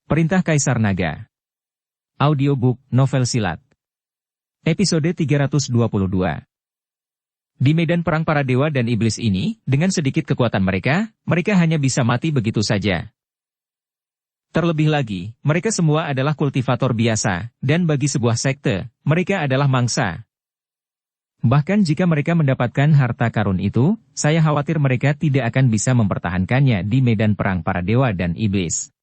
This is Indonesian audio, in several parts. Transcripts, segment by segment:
Perintah Kaisar Naga. Audiobook Novel Silat. Episode 322. Di medan perang para dewa dan iblis ini, dengan sedikit kekuatan mereka hanya bisa mati begitu saja. Terlebih lagi, mereka semua adalah kultivator biasa, dan bagi sebuah sekte, mereka adalah mangsa. Bahkan jika mereka mendapatkan harta karun itu, saya khawatir mereka tidak akan bisa mempertahankannya di medan perang para dewa dan iblis.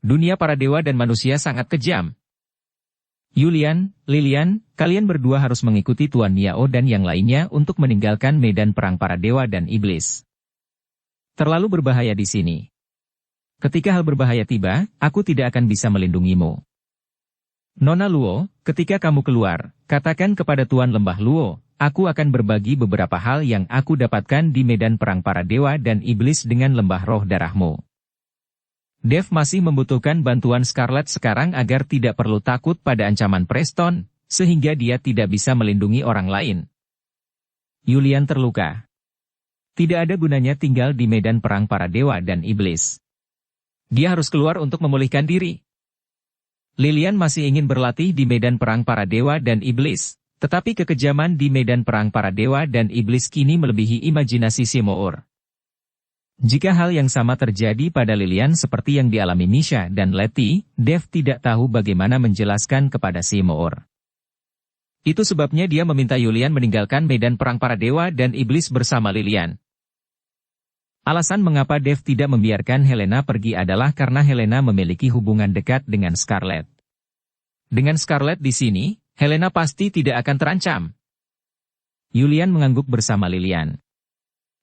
Dunia para dewa dan manusia sangat kejam. Yulian, Lilian, kalian berdua harus mengikuti Tuan Niao dan yang lainnya untuk meninggalkan medan perang para dewa dan iblis. Terlalu berbahaya di sini. Ketika hal berbahaya tiba, aku tidak akan bisa melindungimu. Nona Luo, ketika kamu keluar, katakan kepada Tuan Lembah Luo, aku akan berbagi beberapa hal yang aku dapatkan di medan perang para dewa dan iblis dengan lembah roh darahmu. Dev masih membutuhkan bantuan Scarlet sekarang agar tidak perlu takut pada ancaman Preston, sehingga dia tidak bisa melindungi orang lain. Yulian terluka. Tidak ada gunanya tinggal di medan perang para dewa dan iblis. Dia harus keluar untuk memulihkan diri. Lilian masih ingin berlatih di medan perang para dewa dan iblis, tetapi kekejaman di medan perang para dewa dan iblis kini melebihi imajinasi Simour. Jika hal yang sama terjadi pada Lilian seperti yang dialami Misha dan Letty, Dev tidak tahu bagaimana menjelaskan kepada Simour. Itu sebabnya dia meminta Yulian meninggalkan medan perang para dewa dan iblis bersama Lilian. Alasan mengapa Dev tidak membiarkan Helena pergi adalah karena Helena memiliki hubungan dekat dengan Scarlet. Dengan Scarlet di sini, Helena pasti tidak akan terancam. Yulian mengangguk bersama Lilian.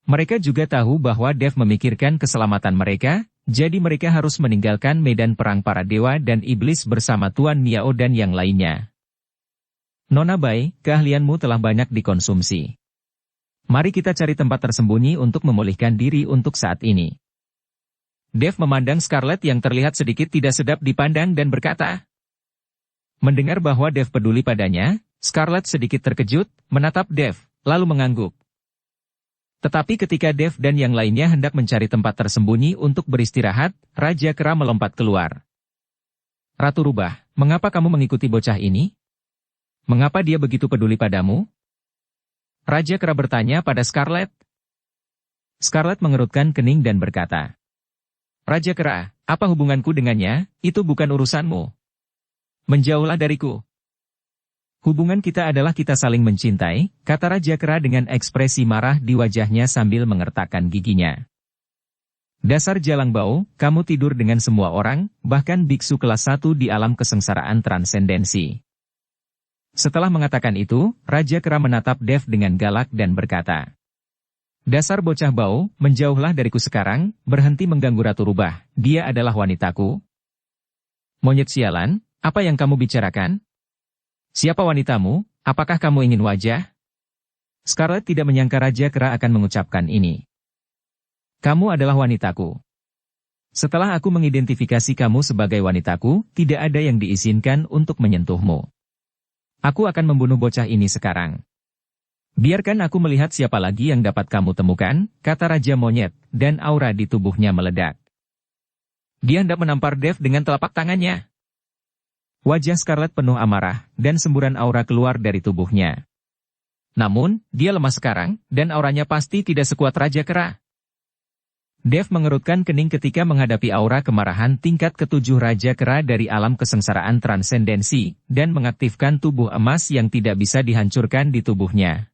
Mereka juga tahu bahwa Dev memikirkan keselamatan mereka, jadi mereka harus meninggalkan medan perang para dewa dan iblis bersama Tuan Niao dan yang lainnya. Nona Bai, keahlianmu telah banyak dikonsumsi. Mari kita cari tempat tersembunyi untuk memulihkan diri untuk saat ini. Dev memandang Scarlet yang terlihat sedikit tidak sedap dipandang dan berkata. Mendengar bahwa Dev peduli padanya, Scarlet sedikit terkejut, menatap Dev, lalu mengangguk. Tetapi ketika Dev dan yang lainnya hendak mencari tempat tersembunyi untuk beristirahat, Raja Kera melompat keluar. Ratu Rubah, mengapa kamu mengikuti bocah ini? Mengapa dia begitu peduli padamu? Raja Kera bertanya pada Scarlet. Scarlet mengerutkan kening dan berkata, Raja Kera, apa hubunganku dengannya? Itu bukan urusanmu. Menjauhlah dariku. Hubungan kita adalah kita saling mencintai, kata Raja Kera dengan ekspresi marah di wajahnya sambil mengertakkan giginya. Dasar jalang bau, kamu tidur dengan semua orang, bahkan biksu kelas 1 di alam kesengsaraan transendensi. Setelah mengatakan itu, Raja Kera menatap Dev dengan galak dan berkata, Dasar bocah bau, menjauhlah dariku sekarang, berhenti mengganggu Ratu Rubah, dia adalah wanitaku. Monyet sialan, apa yang kamu bicarakan? Siapa wanitamu? Apakah kamu ingin wajah? Scarlet tidak menyangka Raja Kera akan mengucapkan ini. Kamu adalah wanitaku. Setelah aku mengidentifikasi kamu sebagai wanitaku, tidak ada yang diizinkan untuk menyentuhmu. Aku akan membunuh bocah ini sekarang. Biarkan aku melihat siapa lagi yang dapat kamu temukan, kata Raja Monyet, dan aura di tubuhnya meledak. Dia hendak menampar Dev dengan telapak tangannya. Wajah Scarlet penuh amarah, dan semburan aura keluar dari tubuhnya. Namun, dia lemah sekarang, dan auranya pasti tidak sekuat Raja Kera. Dev mengerutkan kening ketika menghadapi aura kemarahan tingkat ke-7 Raja Kera dari alam kesengsaraan transendensi, dan mengaktifkan tubuh emas yang tidak bisa dihancurkan di tubuhnya.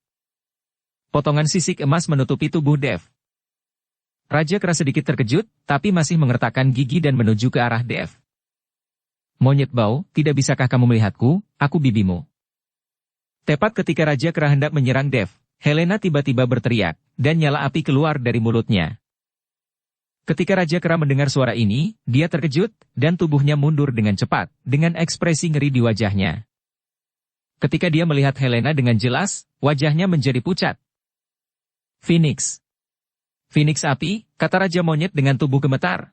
Potongan sisik emas menutupi tubuh Dev. Raja Kera sedikit terkejut, tapi masih mengertakkan gigi dan menuju ke arah Dev. Monyet bau, tidak bisakah kamu melihatku, aku bibimu. Tepat ketika Raja Kera hendak menyerang Dev, Helena tiba-tiba berteriak, dan nyala api keluar dari mulutnya. Ketika Raja Kera mendengar suara ini, dia terkejut, dan tubuhnya mundur dengan cepat, dengan ekspresi ngeri di wajahnya. Ketika dia melihat Helena dengan jelas, wajahnya menjadi pucat. Phoenix. Phoenix api, kata Raja Monyet dengan tubuh gemetar.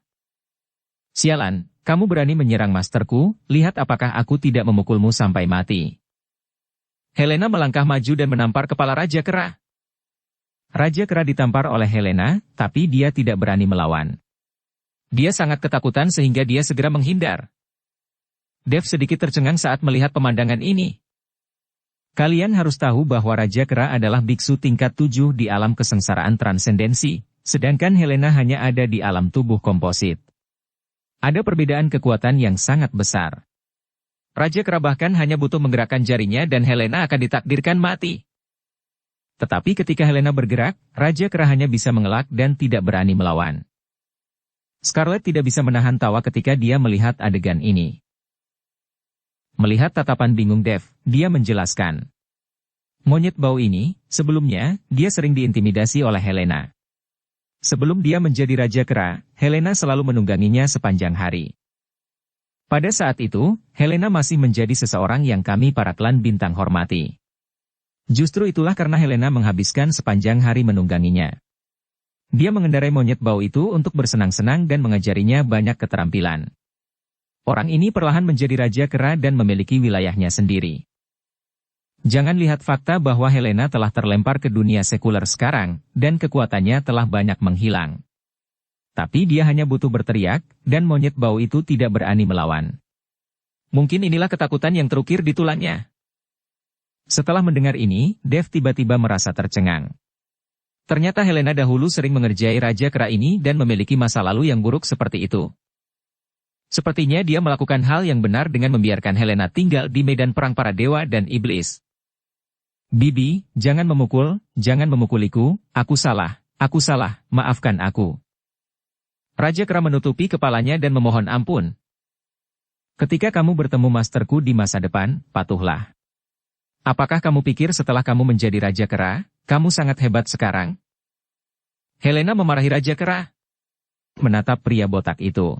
Sialan. Kamu berani menyerang masterku, lihat apakah aku tidak memukulmu sampai mati. Helena melangkah maju dan menampar kepala Raja Kera. Raja Kera ditampar oleh Helena, tapi dia tidak berani melawan. Dia sangat ketakutan sehingga dia segera menghindar. Dev sedikit tercengang saat melihat pemandangan ini. Kalian harus tahu bahwa Raja Kera adalah biksu tingkat 7 di alam kesengsaraan transendensi, sedangkan Helena hanya ada di alam tubuh komposit. Ada perbedaan kekuatan yang sangat besar. Raja Kera bahkan hanya butuh menggerakkan jarinya dan Helena akan ditakdirkan mati. Tetapi ketika Helena bergerak, Raja Kera hanya bisa mengelak dan tidak berani melawan. Scarlet tidak bisa menahan tawa ketika dia melihat adegan ini. Melihat tatapan bingung Dev, dia menjelaskan. Monyet bau ini, sebelumnya, dia sering diintimidasi oleh Helena. Sebelum dia menjadi Raja Kera, Helena selalu menungganginya sepanjang hari. Pada saat itu, Helena masih menjadi seseorang yang kami para klan bintang hormati. Justru itulah karena Helena menghabiskan sepanjang hari menungganginya. Dia mengendarai monyet bau itu untuk bersenang-senang dan mengajarinya banyak keterampilan. Orang ini perlahan menjadi Raja Kera dan memiliki wilayahnya sendiri. Jangan lihat fakta bahwa Helena telah terlempar ke dunia sekuler sekarang, dan kekuatannya telah banyak menghilang. Tapi dia hanya butuh berteriak, dan monyet bau itu tidak berani melawan. Mungkin inilah ketakutan yang terukir di tulangnya. Setelah mendengar ini, Dev tiba-tiba merasa tercengang. Ternyata Helena dahulu sering mengerjai Raja Kera ini dan memiliki masa lalu yang buruk seperti itu. Sepertinya dia melakukan hal yang benar dengan membiarkan Helena tinggal di medan perang para dewa dan iblis. Bibi, jangan memukuliku, aku salah, maafkan aku. Raja Kera menutupi kepalanya dan memohon ampun. Ketika kamu bertemu masterku di masa depan, patuhlah. Apakah kamu pikir setelah kamu menjadi Raja Kera, kamu sangat hebat sekarang? Helena memarahi Raja Kera. Menatap pria botak itu.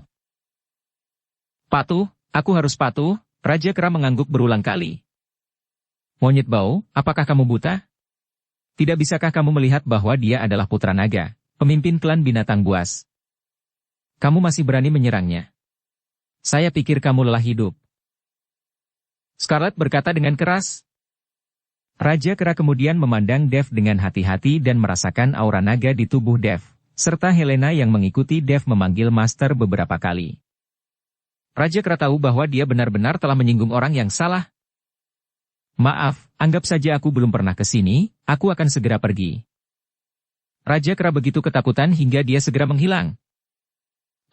Patuh, aku harus patuh, Raja Kera mengangguk berulang kali. Monyet bau, apakah kamu buta? Tidak bisakah kamu melihat bahwa dia adalah putra naga, pemimpin klan binatang buas? Kamu masih berani menyerangnya? Saya pikir kamu lelah hidup. Scarlet berkata dengan keras. Raja Kera kemudian memandang Dev dengan hati-hati dan merasakan aura naga di tubuh Dev, serta Helena yang mengikuti Dev memanggil Master beberapa kali. Raja Kera tahu bahwa dia benar-benar telah menyinggung orang yang salah. Maaf, anggap saja aku belum pernah ke sini, aku akan segera pergi. Raja Kera begitu ketakutan hingga dia segera menghilang.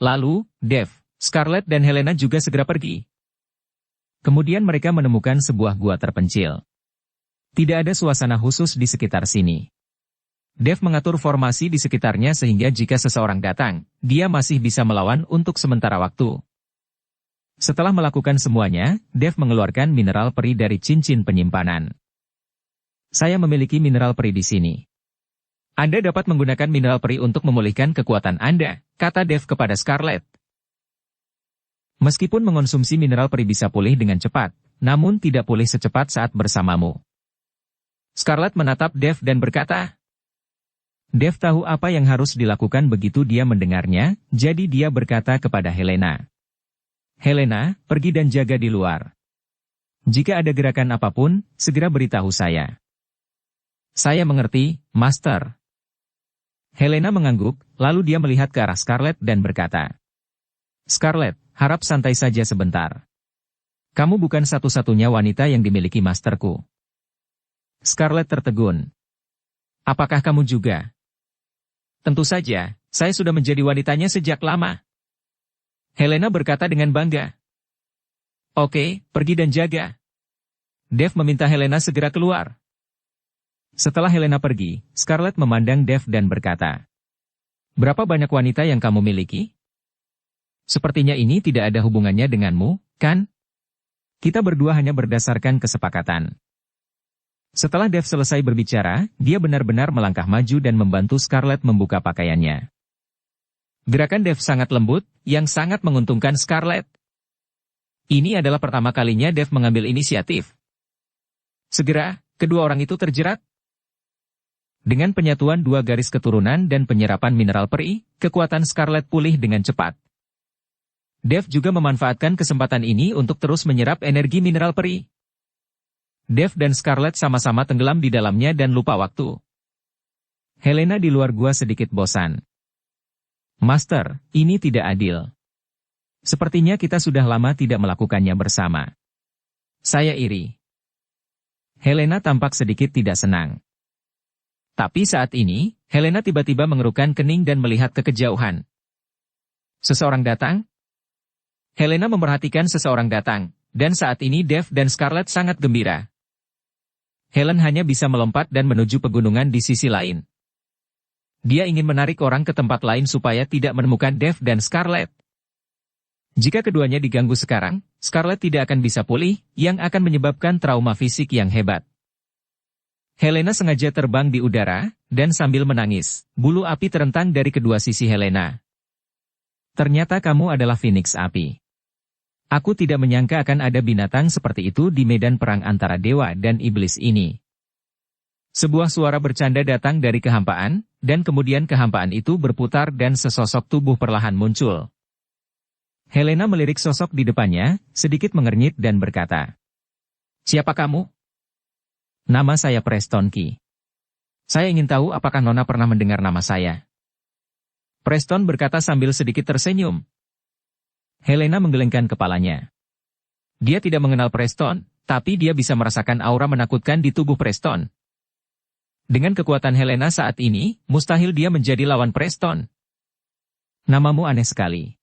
Lalu, Dev, Scarlet dan Helena juga segera pergi. Kemudian mereka menemukan sebuah gua terpencil. Tidak ada suasana khusus di sekitar sini. Dev mengatur formasi di sekitarnya sehingga jika seseorang datang, dia masih bisa melawan untuk sementara waktu. Setelah melakukan semuanya, Dev mengeluarkan mineral peri dari cincin penyimpanan. Saya memiliki mineral peri di sini. Anda dapat menggunakan mineral peri untuk memulihkan kekuatan Anda, kata Dev kepada Scarlet. Meskipun mengonsumsi mineral peri bisa pulih dengan cepat, namun tidak pulih secepat saat bersamamu. Scarlet menatap Dev dan berkata. Dev tahu apa yang harus dilakukan begitu dia mendengarnya, jadi dia berkata kepada Helena. Helena, pergi dan jaga di luar. Jika ada gerakan apapun, segera beritahu saya. Saya mengerti, Master. Helena mengangguk, lalu dia melihat ke arah Scarlet dan berkata. Scarlet, harap santai saja sebentar. Kamu bukan satu-satunya wanita yang dimiliki Masterku. Scarlet tertegun. Apakah kamu juga? Tentu saja, saya sudah menjadi wanitanya sejak lama. Helena berkata dengan bangga. Oke, pergi dan jaga. Dev meminta Helena segera keluar. Setelah Helena pergi, Scarlet memandang Dev dan berkata. Berapa banyak wanita yang kamu miliki? Sepertinya ini tidak ada hubungannya denganmu, kan? Kita berdua hanya berdasarkan kesepakatan. Setelah Dev selesai berbicara, dia benar-benar melangkah maju dan membantu Scarlet membuka pakaiannya. Gerakan Dev sangat lembut, yang sangat menguntungkan Scarlet. Ini adalah pertama kalinya Dev mengambil inisiatif. Segera, kedua orang itu terjerat. Dengan penyatuan dua garis keturunan dan penyerapan mineral peri, kekuatan Scarlet pulih dengan cepat. Dev juga memanfaatkan kesempatan ini untuk terus menyerap energi mineral peri. Dev dan Scarlet sama-sama tenggelam di dalamnya dan lupa waktu. Helena di luar gua sedikit bosan. Master, ini tidak adil. Sepertinya kita sudah lama tidak melakukannya bersama. Saya iri. Helena tampak sedikit tidak senang. Tapi saat ini, Helena tiba-tiba mengerutkan kening dan melihat ke kejauhan. Seseorang datang? Helena memperhatikan seseorang datang, dan saat ini Dev dan Scarlett sangat gembira. Helen hanya bisa melompat dan menuju pegunungan di sisi lain. Dia ingin menarik orang ke tempat lain supaya tidak menemukan Dev dan Scarlett. Jika keduanya diganggu sekarang, Scarlett tidak akan bisa pulih, yang akan menyebabkan trauma fisik yang hebat. Helena sengaja terbang di udara, dan sambil menangis, bulu api terentang dari kedua sisi Helena. Ternyata kamu adalah Phoenix Api. Aku tidak menyangka akan ada binatang seperti itu di medan perang antara dewa dan iblis ini. Sebuah suara bercanda datang dari kehampaan, dan kemudian kehampaan itu berputar dan sesosok tubuh perlahan muncul. Helena melirik sosok di depannya, sedikit mengernyit dan berkata, "Siapa kamu?" "Nama saya Preston Key. Saya ingin tahu apakah Nona pernah mendengar nama saya." Preston berkata sambil sedikit tersenyum. Helena menggelengkan kepalanya. Dia tidak mengenal Preston, tapi dia bisa merasakan aura menakutkan di tubuh Preston. Dengan kekuatan Helena saat ini, mustahil dia menjadi lawan Preston. "Namamu aneh sekali.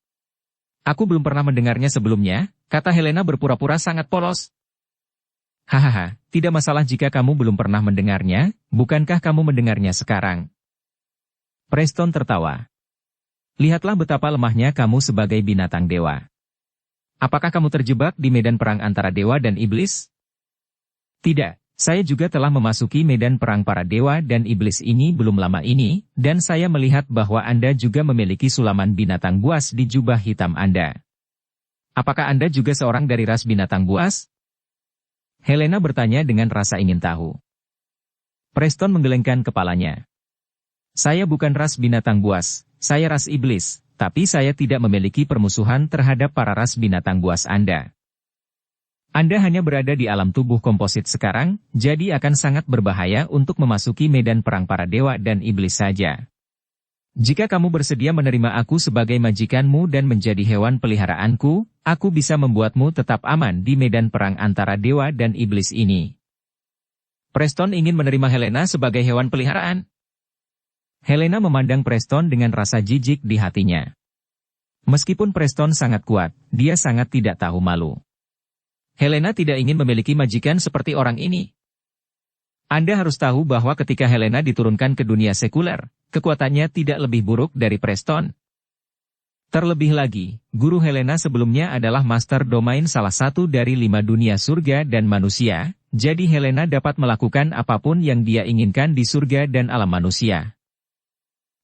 Aku belum pernah mendengarnya sebelumnya," kata Helena berpura-pura sangat polos. "Hahaha, tidak masalah jika kamu belum pernah mendengarnya, bukankah kamu mendengarnya sekarang?" Preston tertawa. "Lihatlah betapa lemahnya kamu sebagai binatang dewa. Apakah kamu terjebak di medan perang antara dewa dan iblis?" "Tidak. Saya juga telah memasuki medan perang para dewa dan iblis ini belum lama ini, dan saya melihat bahwa Anda juga memiliki sulaman binatang buas di jubah hitam Anda. Apakah Anda juga seorang dari ras binatang buas?" Helena bertanya dengan rasa ingin tahu. Preston menggelengkan kepalanya. "Saya bukan ras binatang buas, saya ras iblis, tapi saya tidak memiliki permusuhan terhadap para ras binatang buas Anda. Anda hanya berada di alam tubuh komposit sekarang, jadi akan sangat berbahaya untuk memasuki medan perang para dewa dan iblis saja. Jika kamu bersedia menerima aku sebagai majikanmu dan menjadi hewan peliharaanku, aku bisa membuatmu tetap aman di medan perang antara dewa dan iblis ini." Preston ingin menerima Helena sebagai hewan peliharaan. Helena memandang Preston dengan rasa jijik di hatinya. Meskipun Preston sangat kuat, dia sangat tidak tahu malu. Helena tidak ingin memiliki majikan seperti orang ini. Anda harus tahu bahwa ketika Helena diturunkan ke dunia sekuler, kekuatannya tidak lebih buruk dari Preston. Terlebih lagi, guru Helena sebelumnya adalah Master Domain salah satu dari 5 dunia surga dan manusia, jadi Helena dapat melakukan apapun yang dia inginkan di surga dan alam manusia.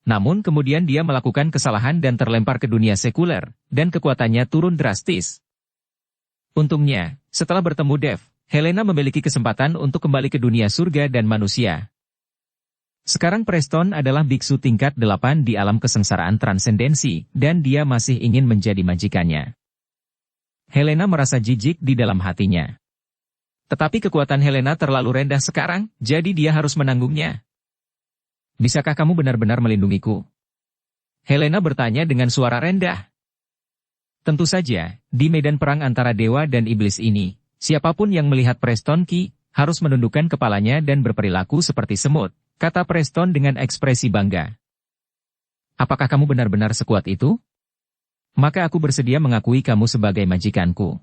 Namun kemudian dia melakukan kesalahan dan terlempar ke dunia sekuler, dan kekuatannya turun drastis. Untungnya, setelah bertemu Dev, Helena memiliki kesempatan untuk kembali ke dunia surga dan manusia. Sekarang Preston adalah biksu tingkat 8 di alam kesengsaraan transendensi, dan dia masih ingin menjadi majikannya. Helena merasa jijik di dalam hatinya. Tetapi kekuatan Helena terlalu rendah sekarang, jadi dia harus menanggungnya. "Bisakah kamu benar-benar melindungiku?" Helena bertanya dengan suara rendah. Tentu saja, di medan perang antara dewa dan iblis ini, siapapun yang melihat Preston Key, harus menundukkan kepalanya dan berperilaku seperti semut, kata Preston dengan ekspresi bangga. "Apakah kamu benar-benar sekuat itu? Maka aku bersedia mengakui kamu sebagai majikanku."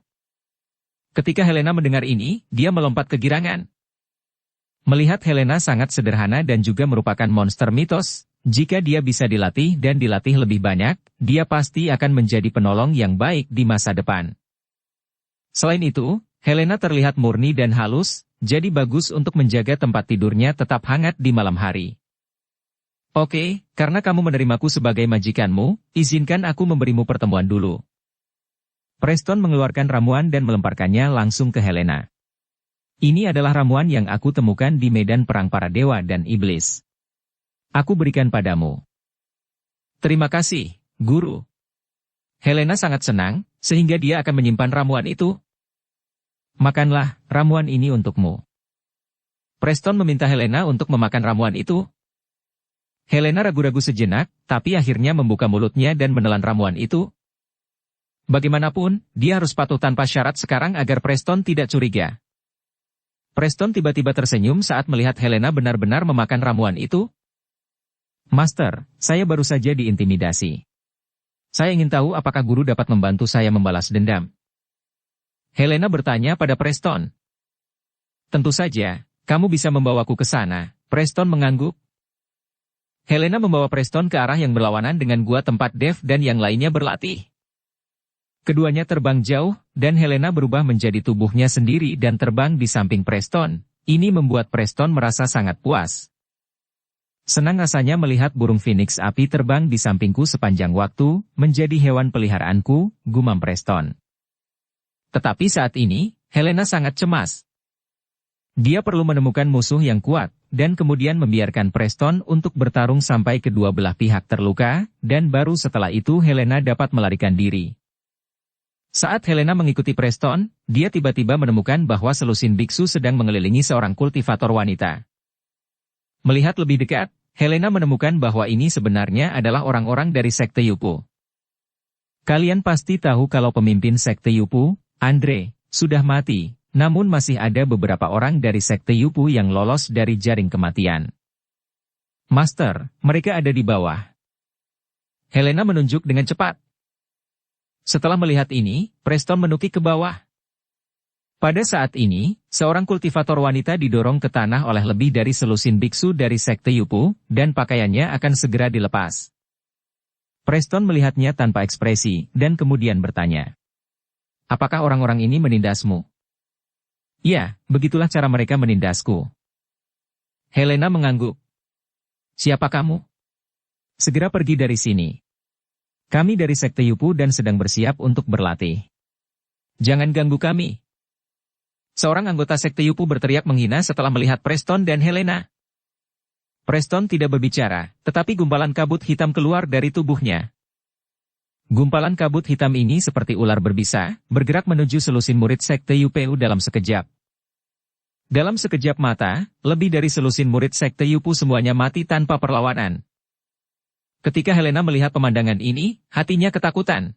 Ketika Helena mendengar ini, dia melompat kegirangan. Melihat Helena sangat sederhana dan juga merupakan monster mitos, jika dia bisa dilatih dan dilatih lebih banyak, dia pasti akan menjadi penolong yang baik di masa depan. Selain itu, Helena terlihat murni dan halus, jadi bagus untuk menjaga tempat tidurnya tetap hangat di malam hari. "Oke, karena kamu menerimaku sebagai majikanmu, izinkan aku memberimu pertemuan dulu." Preston mengeluarkan ramuan dan melemparkannya langsung ke Helena. "Ini adalah ramuan yang aku temukan di medan perang para dewa dan iblis. Aku berikan padamu." "Terima kasih, Guru." Helena sangat senang, sehingga dia akan menyimpan ramuan itu. "Makanlah, ramuan ini untukmu." Preston meminta Helena untuk memakan ramuan itu. Helena ragu-ragu sejenak, tapi akhirnya membuka mulutnya dan menelan ramuan itu. Bagaimanapun, dia harus patuh tanpa syarat sekarang agar Preston tidak curiga. Preston tiba-tiba tersenyum saat melihat Helena benar-benar memakan ramuan itu. Master, saya baru saja diintimidasi. Saya ingin tahu apakah guru dapat membantu saya membalas dendam. Helena bertanya pada Preston. Tentu saja, kamu bisa membawaku ke sana. Preston mengangguk. Helena membawa Preston ke arah yang berlawanan dengan gua tempat Dev dan yang lainnya berlatih. Keduanya terbang jauh, dan Helena berubah menjadi tubuhnya sendiri dan terbang di samping Preston. Ini membuat Preston merasa sangat puas. Senang rasanya melihat burung phoenix api terbang di sampingku sepanjang waktu, menjadi hewan peliharaanku, gumam Preston. Tetapi saat ini, Helena sangat cemas. Dia perlu menemukan musuh yang kuat, dan kemudian membiarkan Preston untuk bertarung sampai kedua belah pihak terluka, dan baru setelah itu Helena dapat melarikan diri. Saat Helena mengikuti Preston, dia tiba-tiba menemukan bahwa selusin biksu sedang mengelilingi seorang kultivator wanita. Melihat lebih dekat, Helena menemukan bahwa ini sebenarnya adalah orang-orang dari Sekte Yupu. Kalian pasti tahu kalau pemimpin Sekte Yupu, Andre, sudah mati, namun masih ada beberapa orang dari Sekte Yupu yang lolos dari jaring kematian. Master, mereka ada di bawah. Helena menunjuk dengan cepat. Setelah melihat ini, Preston menukik ke bawah. Pada saat ini, seorang kultivator wanita didorong ke tanah oleh lebih dari selusin biksu dari Sekte Yupu, dan pakaiannya akan segera dilepas. Preston melihatnya tanpa ekspresi, dan kemudian bertanya. Apakah orang-orang ini menindasmu? Ya, begitulah cara mereka menindasku. Helena mengangguk. Siapa kamu? Segera pergi dari sini. Kami dari Sekte Yupu dan sedang bersiap untuk berlatih. Jangan ganggu kami. Seorang anggota Sekte Yupu berteriak menghina setelah melihat Preston dan Helena. Preston tidak berbicara, tetapi gumpalan kabut hitam keluar dari tubuhnya. Gumpalan kabut hitam ini seperti ular berbisa, bergerak menuju selusin murid Sekte Yupu dalam sekejap. Dalam sekejap mata, lebih dari selusin murid Sekte Yupu semuanya mati tanpa perlawanan. Ketika Helena melihat pemandangan ini, hatinya ketakutan.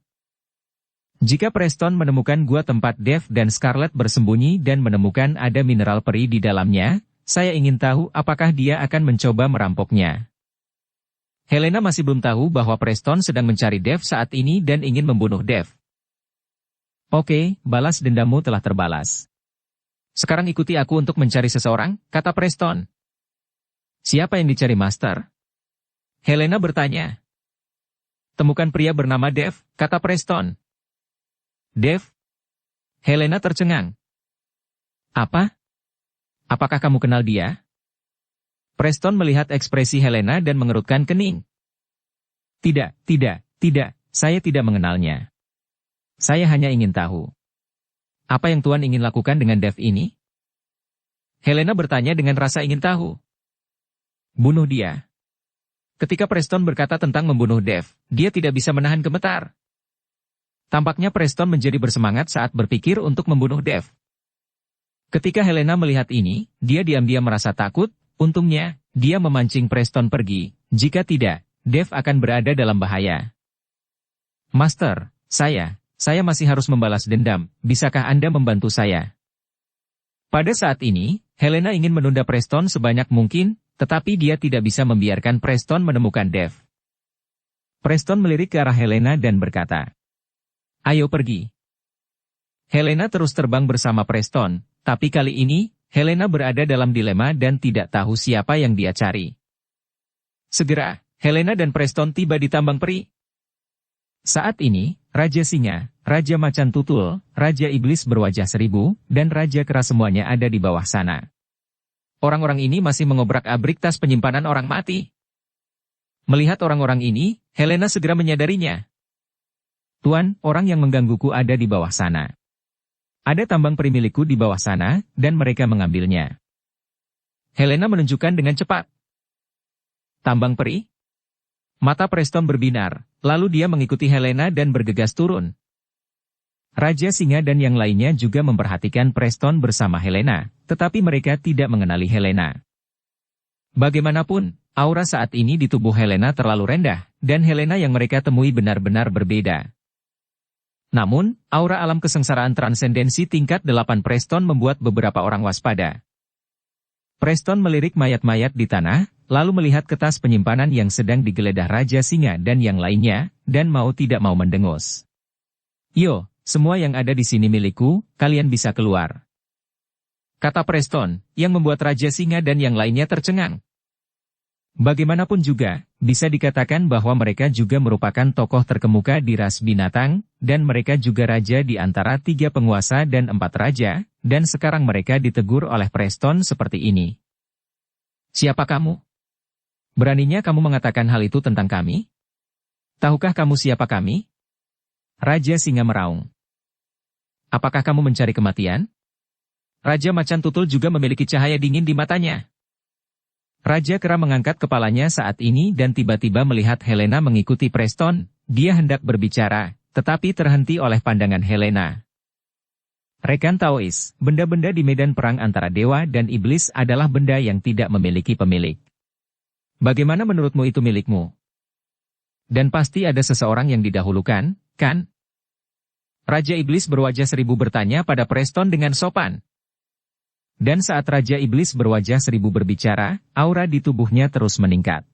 Jika Preston menemukan gua tempat Dev dan Scarlet bersembunyi dan menemukan ada mineral peri di dalamnya, saya ingin tahu apakah dia akan mencoba merampoknya. Helena masih belum tahu bahwa Preston sedang mencari Dev saat ini dan ingin membunuh Dev. Oke, balas dendammu telah terbalas. Sekarang ikuti aku untuk mencari seseorang, kata Preston. Siapa yang dicari Master? Helena bertanya. Temukan pria bernama Dev, kata Preston. Dev? Helena tercengang. Apa? Apakah kamu kenal dia? Preston melihat ekspresi Helena dan mengerutkan kening. Tidak, saya tidak mengenalnya. Saya hanya ingin tahu. Apa yang Tuan ingin lakukan dengan Dev ini? Helena bertanya dengan rasa ingin tahu. Bunuh dia. Ketika Preston berkata tentang membunuh Dev, dia tidak bisa menahan gemetar. Tampaknya Preston menjadi bersemangat saat berpikir untuk membunuh Dev. Ketika Helena melihat ini, dia diam-diam merasa takut. Untungnya, dia memancing Preston pergi. Jika tidak, Dev akan berada dalam bahaya. Master, saya masih harus membalas dendam. Bisakah Anda membantu saya? Pada saat ini, Helena ingin menunda Preston sebanyak mungkin, tetapi dia tidak bisa membiarkan Preston menemukan Dev. Preston melirik ke arah Helena dan berkata, "Ayo pergi." Helena terus terbang bersama Preston, tapi kali ini, Helena berada dalam dilema dan tidak tahu siapa yang dia cari. Segera, Helena dan Preston tiba di tambang peri. Saat ini, Raja Singa, Raja Macan Tutul, Raja Iblis berwajah seribu, dan Raja Kera semuanya ada di bawah sana. Orang-orang ini masih mengobrak-abrik tas penyimpanan orang mati. Melihat orang-orang ini, Helena segera menyadarinya. Tuan, orang yang menggangguku ada di bawah sana. Ada tambang peri milikku di bawah sana, dan mereka mengambilnya. Helena menunjukkan dengan cepat. Tambang peri? Mata Preston berbinar, lalu dia mengikuti Helena dan bergegas turun. Raja Singa dan yang lainnya juga memperhatikan Preston bersama Helena, tetapi mereka tidak mengenali Helena. Bagaimanapun, aura saat ini di tubuh Helena terlalu rendah, dan Helena yang mereka temui benar-benar berbeda. Namun, aura alam kesengsaraan transendensi tingkat 8 Preston membuat beberapa orang waspada. Preston melirik mayat-mayat di tanah, lalu melihat kertas penyimpanan yang sedang digeledah Raja Singa dan yang lainnya, dan mau tidak mau mendengus. "Yo, semua yang ada di sini milikku, kalian bisa keluar," kata Preston, yang membuat Raja Singa dan yang lainnya tercengang. Bagaimanapun juga, bisa dikatakan bahwa mereka juga merupakan tokoh terkemuka di ras binatang, dan mereka juga raja di antara 3 penguasa dan 4 raja, dan sekarang mereka ditegur oleh Preston seperti ini. "Siapa kamu? Beraninya kamu mengatakan hal itu tentang kami? Tahukah kamu siapa kami?" Raja Singa meraung. "Apakah kamu mencari kematian?" Raja Macan Tutul juga memiliki cahaya dingin di matanya. Raja Kera mengangkat kepalanya saat ini dan tiba-tiba melihat Helena mengikuti Preston. Dia hendak berbicara, tetapi terhenti oleh pandangan Helena. "Rekan Taois, benda-benda di medan perang antara dewa dan iblis adalah benda yang tidak memiliki pemilik. Bagaimana menurutmu itu milikmu? Dan pasti ada seseorang yang didahulukan, kan?" Raja Iblis berwajah 1000 bertanya pada Preston dengan sopan. Dan saat Raja Iblis berwajah 1000 berbicara, aura di tubuhnya terus meningkat.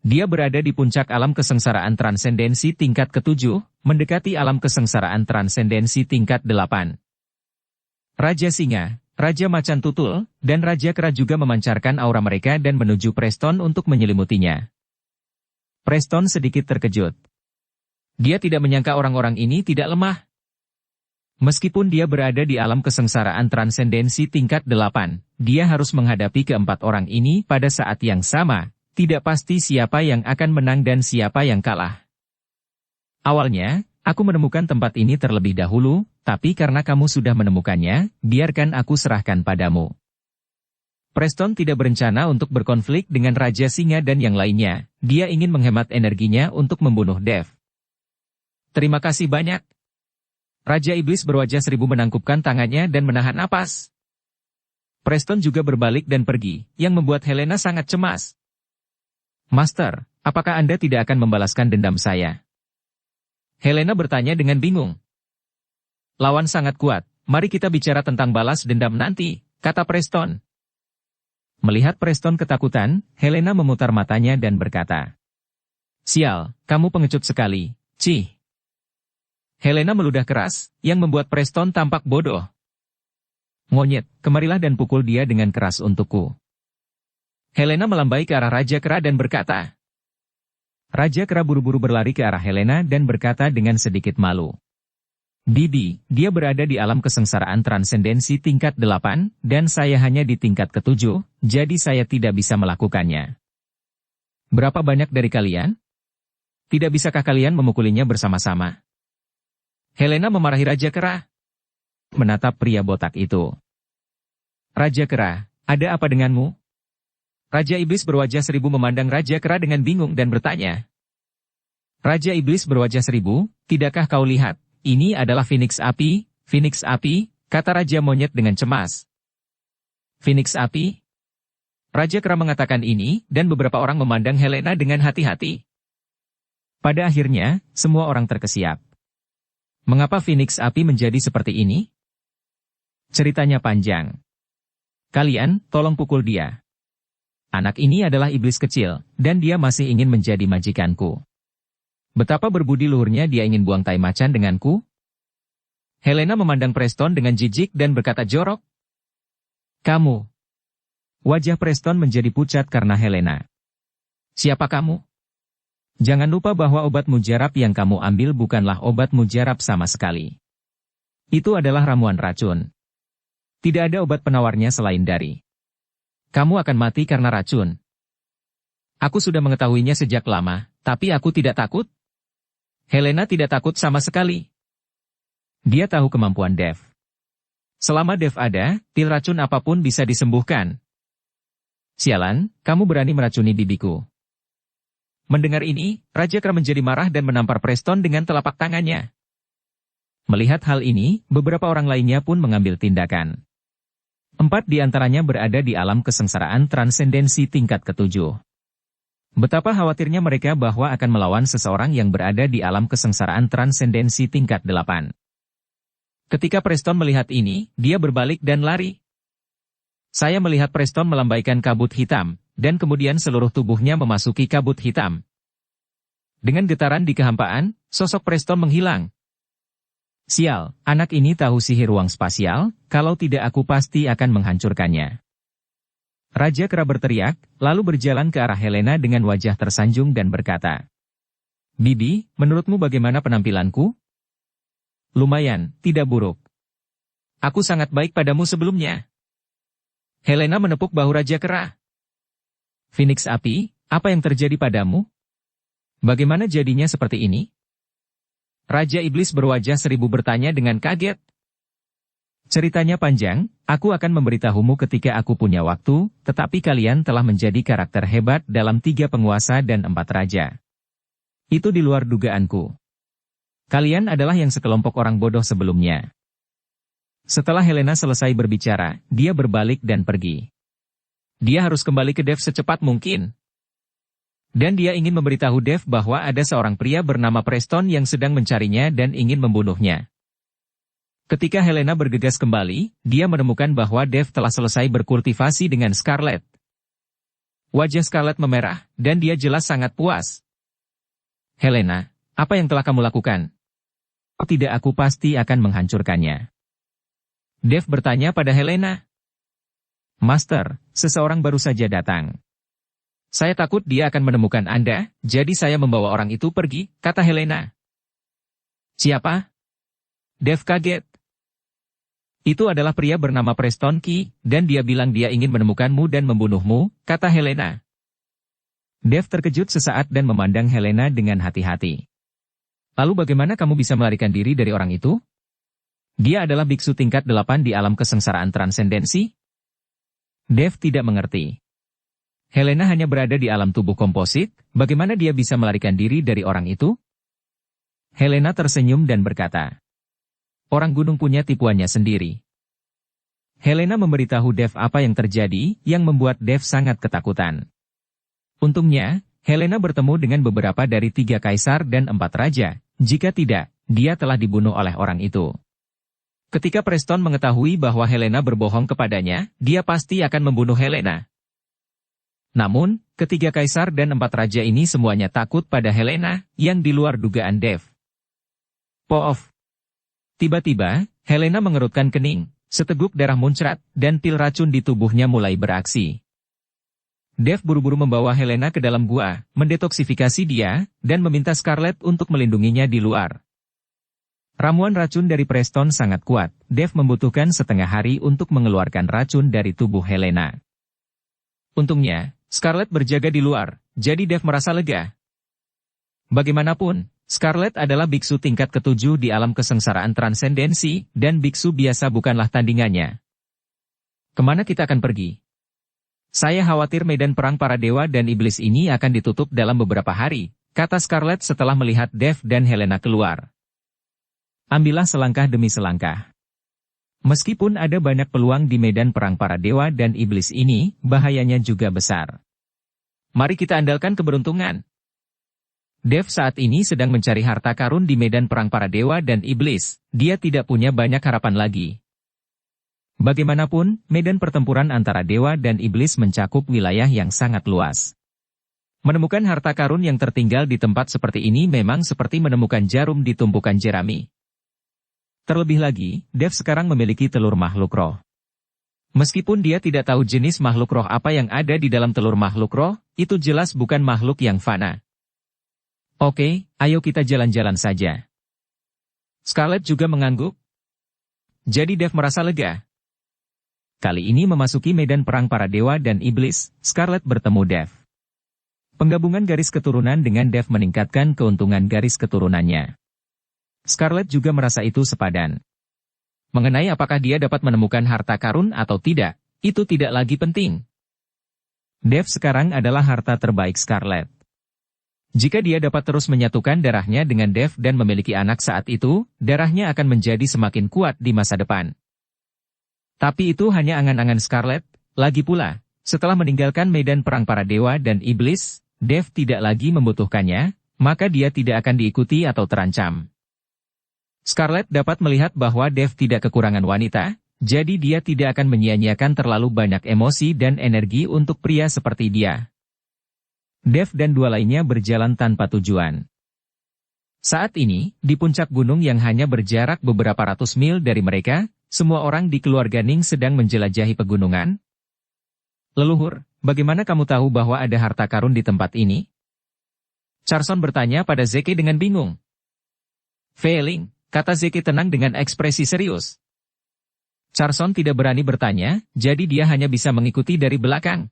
Dia berada di puncak alam kesengsaraan transendensi tingkat ke-7, mendekati alam kesengsaraan transendensi tingkat 8. Raja Singa, Raja Macan Tutul, dan Raja Kera juga memancarkan aura mereka dan menuju Preston untuk menyelimutinya. Preston sedikit terkejut. Dia tidak menyangka orang-orang ini tidak lemah. Meskipun dia berada di alam kesengsaraan transendensi tingkat 8, dia harus menghadapi keempat orang ini pada saat yang sama, tidak pasti siapa yang akan menang dan siapa yang kalah. "Awalnya, aku menemukan tempat ini terlebih dahulu, tapi karena kamu sudah menemukannya, biarkan aku serahkan padamu." Preston tidak berencana untuk berkonflik dengan Raja Singa dan yang lainnya, dia ingin menghemat energinya untuk membunuh Dev. "Terima kasih banyak." Raja Iblis berwajah 1000 menangkupkan tangannya dan menahan napas. Preston juga berbalik dan pergi, yang membuat Helena sangat cemas. "Master, apakah Anda tidak akan membalaskan dendam saya?" Helena bertanya dengan bingung. "Lawan sangat kuat, mari kita bicara tentang balas dendam nanti," kata Preston. Melihat Preston ketakutan, Helena memutar matanya dan berkata, "Sial, kamu pengecut sekali, Cih." Helena meludah keras, yang membuat Preston tampak bodoh. "Monyet, kemarilah dan pukul dia dengan keras untukku." Helena melambai ke arah Raja Kera dan berkata. Raja Kera buru-buru berlari ke arah Helena dan berkata dengan sedikit malu. "Bibi, dia berada di alam kesengsaraan transendensi tingkat 8, dan saya hanya di tingkat ke-7, jadi saya tidak bisa melakukannya." "Berapa banyak dari kalian? Tidak bisakah kalian memukulinya bersama-sama?" Helena memarahi Raja Kera. Menatap pria botak itu. "Raja Kera, ada apa denganmu?" Raja Iblis berwajah 1000 memandang Raja Kera dengan bingung dan bertanya. Raja Iblis berwajah 1000, "Tidakkah kau lihat, ini adalah Phoenix Api, Phoenix Api," kata Raja Monyet dengan cemas. "Phoenix Api?" Raja Kera mengatakan ini, dan beberapa orang memandang Helena dengan hati-hati. Pada akhirnya, semua orang terkesiap. Mengapa Phoenix Api menjadi seperti ini? Ceritanya panjang. Kalian, tolong pukul dia. Anak ini adalah iblis kecil, dan dia masih ingin menjadi majikanku. Betapa berbudi luhurnya dia ingin buang tai macan denganku? Helena memandang Preston dengan jijik dan berkata jorok. "Kamu." Wajah Preston menjadi pucat karena Helena. "Siapa kamu? Jangan lupa bahwa obat mujarab yang kamu ambil bukanlah obat mujarab sama sekali. Itu adalah ramuan racun. Tidak ada obat penawarnya selain dari. Kamu akan mati karena racun." "Aku sudah mengetahuinya sejak lama, tapi aku tidak takut." Helena tidak takut sama sekali. Dia tahu kemampuan Dev. Selama Dev ada, pil racun apapun bisa disembuhkan. "Sialan, kamu berani meracuni bibiku." Mendengar ini, Raja Kera menjadi marah dan menampar Preston dengan telapak tangannya. Melihat hal ini, beberapa orang lainnya pun mengambil tindakan. 4 di antaranya berada di alam kesengsaraan transendensi tingkat ke-7. Betapa khawatirnya mereka bahwa akan melawan seseorang yang berada di alam kesengsaraan transendensi tingkat 8. Ketika Preston melihat ini, dia berbalik dan lari. Saya melihat Preston melambaikan kabut hitam, dan kemudian seluruh tubuhnya memasuki kabut hitam. Dengan getaran di kehampaan, sosok Preston menghilang. Sial, anak ini tahu sihir ruang spasial, kalau tidak aku pasti akan menghancurkannya. Raja Kera berteriak, lalu berjalan ke arah Helena dengan wajah tersanjung dan berkata, "Bibi, menurutmu bagaimana penampilanku?" "Lumayan, tidak buruk. Aku sangat baik padamu sebelumnya." Helena menepuk bahu Raja Kera. "Phoenix Api, apa yang terjadi padamu? Bagaimana jadinya seperti ini?" Raja Iblis berwajah seribu bertanya dengan kaget. "Ceritanya panjang, aku akan memberitahumu ketika aku punya waktu, tetapi kalian telah menjadi karakter hebat dalam 3 penguasa dan 4 raja. Itu di luar dugaanku. Kalian adalah yang sekelompok orang bodoh sebelumnya." Setelah Helena selesai berbicara, dia berbalik dan pergi. Dia harus kembali ke Dev secepat mungkin. Dan dia ingin memberitahu Dev bahwa ada seorang pria bernama Preston yang sedang mencarinya dan ingin membunuhnya. Ketika Helena bergegas kembali, dia menemukan bahwa Dev telah selesai berkultivasi dengan Scarlet. Wajah Scarlet memerah, dan dia jelas sangat puas. "Helena, apa yang telah kamu lakukan?" "Tidak, aku pasti akan menghancurkannya." Dev bertanya pada Helena. "Master, seseorang baru saja datang. Saya takut dia akan menemukan Anda, jadi saya membawa orang itu pergi," kata Helena. "Siapa?" Dev kaget. "Itu adalah pria bernama Preston Key, dan dia bilang dia ingin menemukanmu dan membunuhmu," kata Helena. Dev terkejut sesaat dan memandang Helena dengan hati-hati. "Lalu bagaimana kamu bisa melarikan diri dari orang itu? Dia adalah biksu tingkat 8 di alam kesengsaraan transendensi?" Dev tidak mengerti. Helena hanya berada di alam tubuh komposit, bagaimana dia bisa melarikan diri dari orang itu? Helena tersenyum dan berkata, "Orang gunung punya tipuannya sendiri." Helena memberitahu Dev apa yang terjadi, yang membuat Dev sangat ketakutan. Untungnya, Helena bertemu dengan beberapa dari 3 kaisar dan 4 raja, jika tidak, dia telah dibunuh oleh orang itu. Ketika Preston mengetahui bahwa Helena berbohong kepadanya, dia pasti akan membunuh Helena. Namun, ketiga kaisar dan 4 raja ini semuanya takut pada Helena, yang di luar dugaan Dev. Poof! Tiba-tiba, Helena mengerutkan kening, seteguk darah muncrat, dan pil racun di tubuhnya mulai beraksi. Dev buru-buru membawa Helena ke dalam gua, mendetoksifikasi dia, dan meminta Scarlet untuk melindunginya di luar. Ramuan racun dari Preston sangat kuat, Dev membutuhkan setengah hari untuk mengeluarkan racun dari tubuh Helena. Untungnya, Scarlet berjaga di luar, jadi Dev merasa lega. Bagaimanapun, Scarlet adalah biksu tingkat ke-7 di alam kesengsaraan transendensi, dan biksu biasa bukanlah tandingannya. "Kemana kita akan pergi?" "Saya khawatir medan perang para dewa dan iblis ini akan ditutup dalam beberapa hari," kata Scarlet setelah melihat Dev dan Helena keluar. "Ambillah selangkah demi selangkah. Meskipun ada banyak peluang di medan perang para dewa dan iblis ini, bahayanya juga besar. Mari kita andalkan keberuntungan." Dev saat ini sedang mencari harta karun di medan perang para dewa dan iblis, dia tidak punya banyak harapan lagi. Bagaimanapun, medan pertempuran antara dewa dan iblis mencakup wilayah yang sangat luas. Menemukan harta karun yang tertinggal di tempat seperti ini memang seperti menemukan jarum di tumpukan jerami. Terlebih lagi, Dev sekarang memiliki telur makhluk roh. Meskipun dia tidak tahu jenis makhluk roh apa yang ada di dalam telur makhluk roh, itu jelas bukan makhluk yang fana. "Oke, ayo kita jalan-jalan saja." Scarlet juga mengangguk. Jadi Dev merasa lega. Kali ini memasuki medan perang para dewa dan iblis, Scarlet bertemu Dev. Penggabungan garis keturunan dengan Dev meningkatkan keuntungan garis keturunannya. Scarlet juga merasa itu sepadan. Mengenai apakah dia dapat menemukan harta karun atau tidak, itu tidak lagi penting. Dev sekarang adalah harta terbaik Scarlet. Jika dia dapat terus menyatukan darahnya dengan Dev dan memiliki anak saat itu, darahnya akan menjadi semakin kuat di masa depan. Tapi itu hanya angan-angan Scarlet, lagi pula, setelah meninggalkan medan perang para dewa dan iblis, Dev tidak lagi membutuhkannya, maka dia tidak akan diikuti atau terancam. Scarlett dapat melihat bahwa Dev tidak kekurangan wanita, jadi dia tidak akan menyia-nyiakan terlalu banyak emosi dan energi untuk pria seperti dia. Dev dan dua lainnya berjalan tanpa tujuan. Saat ini, di puncak gunung yang hanya berjarak beberapa ratus mil dari mereka, semua orang di keluarga Ning sedang menjelajahi pegunungan. Leluhur, bagaimana kamu tahu bahwa ada harta karun di tempat ini? Charson bertanya pada Zeke dengan bingung. Feiling, kata Zeke tenang dengan ekspresi serius. Charson tidak berani bertanya, jadi dia hanya bisa mengikuti dari belakang.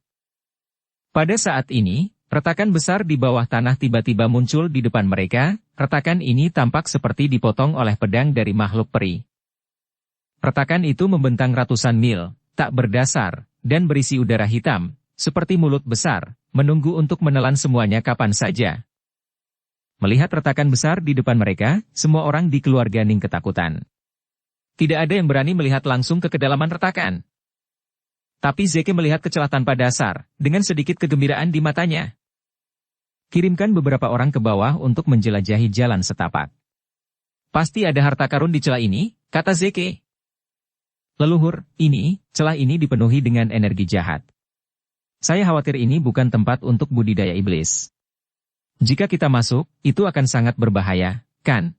Pada saat ini, retakan besar di bawah tanah tiba-tiba muncul di depan mereka. Retakan ini tampak seperti dipotong oleh pedang dari makhluk peri. Retakan itu membentang ratusan mil, tak berdasar, dan berisi udara hitam, seperti mulut besar, menunggu untuk menelan semuanya kapan saja. Melihat retakan besar di depan mereka, semua orang di keluarga Ning ketakutan. Tidak ada yang berani melihat langsung ke kedalaman retakan. Tapi Zeke melihat kecelah tanpa dasar, dengan sedikit kegembiraan di matanya. Kirimkan beberapa orang ke bawah untuk menjelajahi jalan setapak. Pasti ada harta karun di celah ini, kata Zeke. Leluhur, celah ini dipenuhi dengan energi jahat. Saya khawatir ini bukan tempat untuk budidaya iblis. Jika kita masuk, itu akan sangat berbahaya, kan?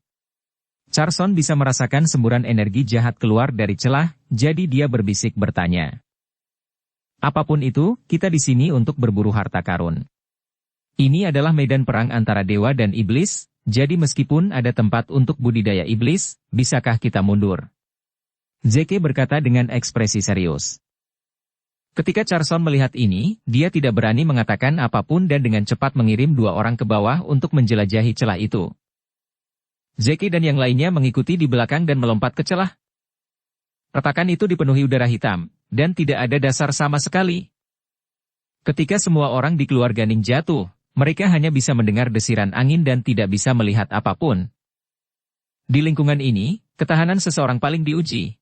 Charson bisa merasakan semburan energi jahat keluar dari celah, jadi dia berbisik bertanya. Apapun itu, kita di sini untuk berburu harta karun. Ini adalah medan perang antara dewa dan iblis, jadi meskipun ada tempat untuk budidaya iblis, bisakah kita mundur? Zeke berkata dengan ekspresi serius. Ketika Charson melihat ini, dia tidak berani mengatakan apapun dan dengan cepat mengirim dua orang ke bawah untuk menjelajahi celah itu. Zeke dan yang lainnya mengikuti di belakang dan melompat ke celah. Retakan itu dipenuhi udara hitam, dan tidak ada dasar sama sekali. Ketika semua orang di keluarga Ning jatuh, mereka hanya bisa mendengar desiran angin dan tidak bisa melihat apapun. Di lingkungan ini, ketahanan seseorang paling diuji.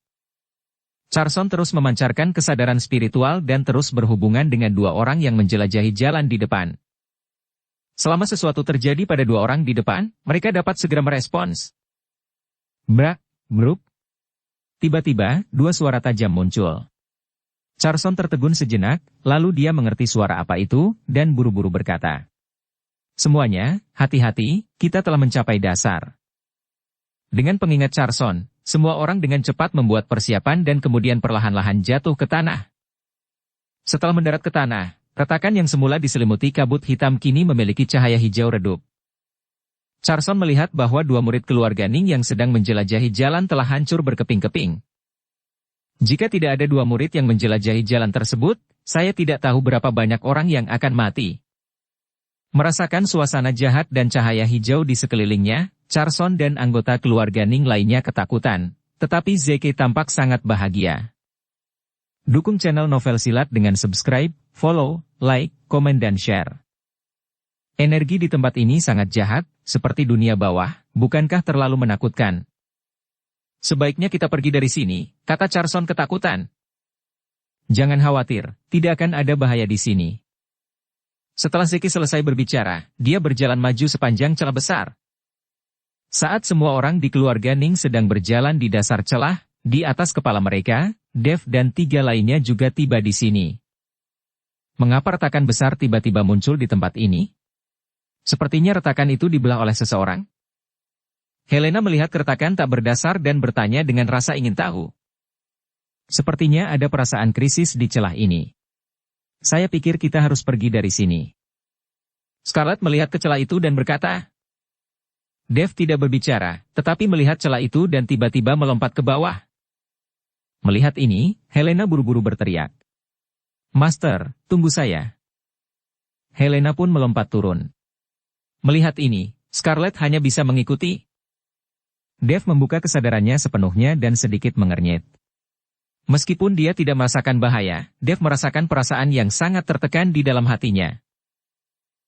Charson terus memancarkan kesadaran spiritual dan terus berhubungan dengan dua orang yang menjelajahi jalan di depan. Selama sesuatu terjadi pada dua orang di depan, mereka dapat segera merespons. Brak, bruk. Tiba-tiba, dua suara tajam muncul. Charson tertegun sejenak, lalu dia mengerti suara apa itu, dan buru-buru berkata. Semuanya, hati-hati, kita telah mencapai dasar. Dengan pengingat Charson, semua orang dengan cepat membuat persiapan dan kemudian perlahan-lahan jatuh ke tanah. Setelah mendarat ke tanah, retakan yang semula diselimuti kabut hitam kini memiliki cahaya hijau redup. Charson melihat bahwa dua murid keluarga Ning yang sedang menjelajahi jalan telah hancur berkeping-keping. Jika tidak ada dua murid yang menjelajahi jalan tersebut, saya tidak tahu berapa banyak orang yang akan mati. Merasakan suasana jahat dan cahaya hijau di sekelilingnya, Charson dan anggota keluarga Ning lainnya ketakutan, tetapi Zeke tampak sangat bahagia. Dukung channel Novel Silat dengan subscribe, follow, like, komen dan share. Energi di tempat ini sangat jahat, seperti dunia bawah, bukankah terlalu menakutkan? Sebaiknya kita pergi dari sini, kata Charson ketakutan. Jangan khawatir, tidak akan ada bahaya di sini. Setelah Zeke selesai berbicara, dia berjalan maju sepanjang celah besar. Saat semua orang di keluarga Ning sedang berjalan di dasar celah, di atas kepala mereka, Dev dan tiga lainnya juga tiba di sini. Mengapa retakan besar tiba-tiba muncul di tempat ini? Sepertinya retakan itu dibelah oleh seseorang. Helena melihat retakan tak berdasar dan bertanya dengan rasa ingin tahu. Sepertinya ada perasaan krisis di celah ini. Saya pikir kita harus pergi dari sini. Scarlett melihat ke celah itu dan berkata. Dev tidak berbicara, tetapi melihat celah itu dan tiba-tiba melompat ke bawah. Melihat ini, Helena buru-buru berteriak. Master, tunggu saya. Helena pun melompat turun. Melihat ini, Scarlett hanya bisa mengikuti. Dev membuka kesadarannya sepenuhnya dan sedikit mengernyit. Meskipun dia tidak merasakan bahaya, Dev merasakan perasaan yang sangat tertekan di dalam hatinya.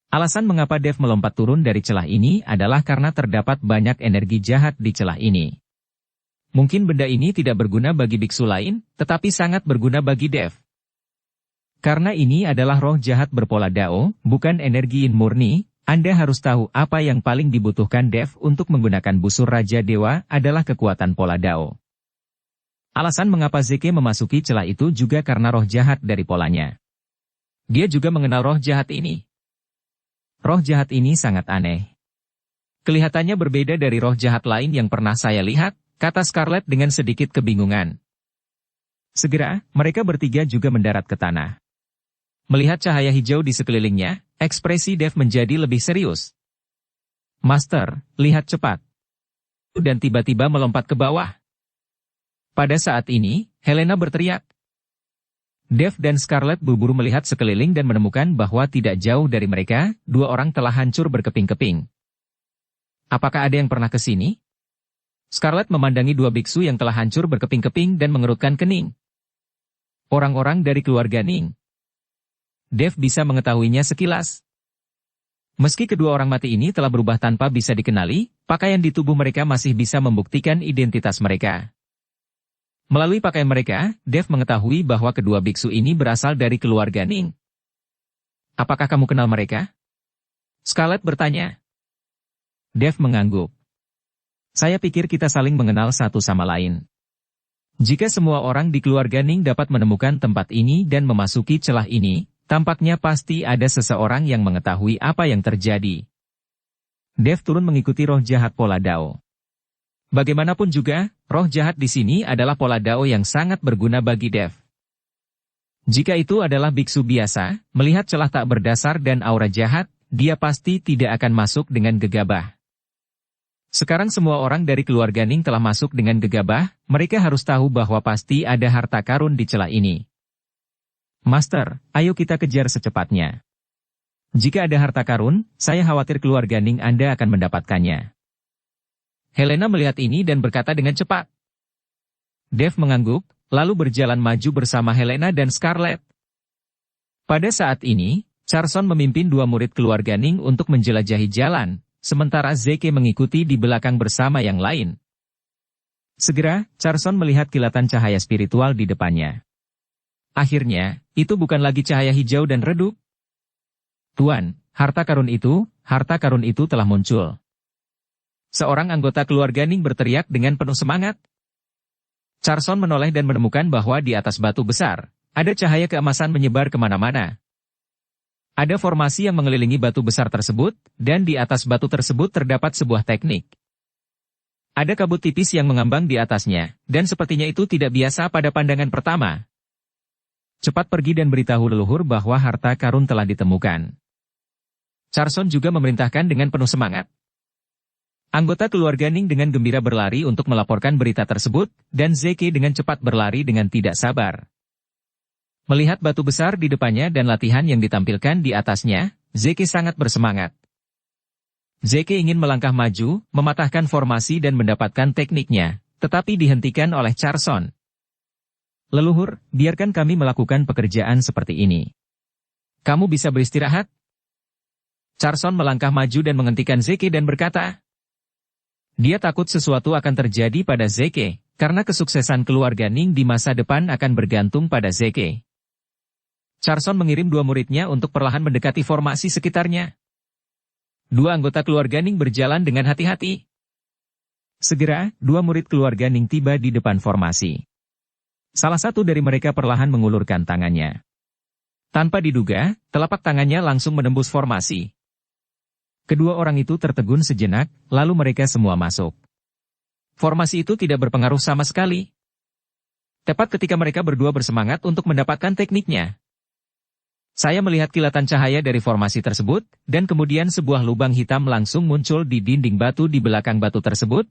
Alasan mengapa Dev melompat turun dari celah ini adalah karena terdapat banyak energi jahat di celah ini. Mungkin benda ini tidak berguna bagi biksu lain, tetapi sangat berguna bagi Dev. Karena ini adalah roh jahat berpola Dao, bukan energi yin murni, Anda harus tahu apa yang paling dibutuhkan Dev untuk menggunakan busur Raja Dewa adalah kekuatan pola Dao. Alasan mengapa Zeke memasuki celah itu juga karena roh jahat dari polanya. Dia juga mengenal roh jahat ini. Roh jahat ini sangat aneh. Kelihatannya berbeda dari roh jahat lain yang pernah saya lihat, kata Scarlet dengan sedikit kebingungan. Segera, mereka bertiga juga mendarat ke tanah. Melihat cahaya hijau di sekelilingnya, ekspresi Dev menjadi lebih serius. Master, lihat cepat. Dan tiba-tiba melompat ke bawah. Pada saat ini, Helena berteriak. Dev dan Scarlet buru-buru melihat sekeliling dan menemukan bahwa tidak jauh dari mereka, dua orang telah hancur berkeping-keping. Apakah ada yang pernah ke sini? Scarlet memandangi dua biksu yang telah hancur berkeping-keping dan mengerutkan kening. Orang-orang dari keluarga Ning. Dev bisa mengetahuinya sekilas. Meski kedua orang mati ini telah berubah tanpa bisa dikenali, pakaian di tubuh mereka masih bisa membuktikan identitas mereka. Melalui pakaian mereka, Dev mengetahui bahwa kedua biksu ini berasal dari keluarga Ning. Apakah kamu kenal mereka? Scarlet bertanya. Dev mengangguk. Saya pikir kita saling mengenal satu sama lain. Jika semua orang di keluarga Ning dapat menemukan tempat ini dan memasuki celah ini, tampaknya pasti ada seseorang yang mengetahui apa yang terjadi. Dev turun mengikuti roh jahat pola Dao. Bagaimanapun juga, roh jahat di sini adalah pola Dao yang sangat berguna bagi Dev. Jika itu adalah biksu biasa, melihat celah tak berdasar dan aura jahat, dia pasti tidak akan masuk dengan gegabah. Sekarang semua orang dari keluarga Ning telah masuk dengan gegabah, mereka harus tahu bahwa pasti ada harta karun di celah ini. Master, ayo kita kejar secepatnya. Jika ada harta karun, saya khawatir keluarga Ning Anda akan mendapatkannya. Helena melihat ini dan berkata dengan cepat. Dev mengangguk, lalu berjalan maju bersama Helena dan Scarlet. Pada saat ini, Charson memimpin dua murid keluarga Ning untuk menjelajahi jalan, sementara Zeke mengikuti di belakang bersama yang lain. Segera, Charson melihat kilatan cahaya spiritual di depannya. Akhirnya, itu bukan lagi cahaya hijau dan redup. Tuan, harta karun itu telah muncul. Seorang anggota keluarga Ning berteriak dengan penuh semangat. Charson menoleh dan menemukan bahwa di atas batu besar, ada cahaya keemasan menyebar kemana-mana. Ada formasi yang mengelilingi batu besar tersebut, dan di atas batu tersebut terdapat sebuah teknik. Ada kabut tipis yang mengambang di atasnya, dan sepertinya itu tidak biasa pada pandangan pertama. Cepat pergi dan beritahu leluhur bahwa harta karun telah ditemukan. Charson juga memerintahkan dengan penuh semangat. Anggota keluarga Ning dengan gembira berlari untuk melaporkan berita tersebut, dan Zeke dengan cepat berlari dengan tidak sabar. Melihat batu besar di depannya dan latihan yang ditampilkan di atasnya, Zeke sangat bersemangat. Zeke ingin melangkah maju, mematahkan formasi dan mendapatkan tekniknya, tetapi dihentikan oleh Charson. Leluhur, biarkan kami melakukan pekerjaan seperti ini. Kamu bisa beristirahat? Charson melangkah maju dan menghentikan Zeke dan berkata. Dia takut sesuatu akan terjadi pada Zeke, karena kesuksesan keluarga Ning di masa depan akan bergantung pada Zeke. Charson mengirim dua muridnya untuk perlahan mendekati formasi sekitarnya. Dua anggota keluarga Ning berjalan dengan hati-hati. Segera, dua murid keluarga Ning tiba di depan formasi. Salah satu dari mereka perlahan mengulurkan tangannya. Tanpa diduga, telapak tangannya langsung menembus formasi. Kedua orang itu tertegun sejenak, lalu mereka semua masuk. Formasi itu tidak berpengaruh sama sekali. Tepat ketika mereka berdua bersemangat untuk mendapatkan tekniknya. Saya melihat kilatan cahaya dari formasi tersebut, dan kemudian sebuah lubang hitam langsung muncul di dinding batu di belakang batu tersebut.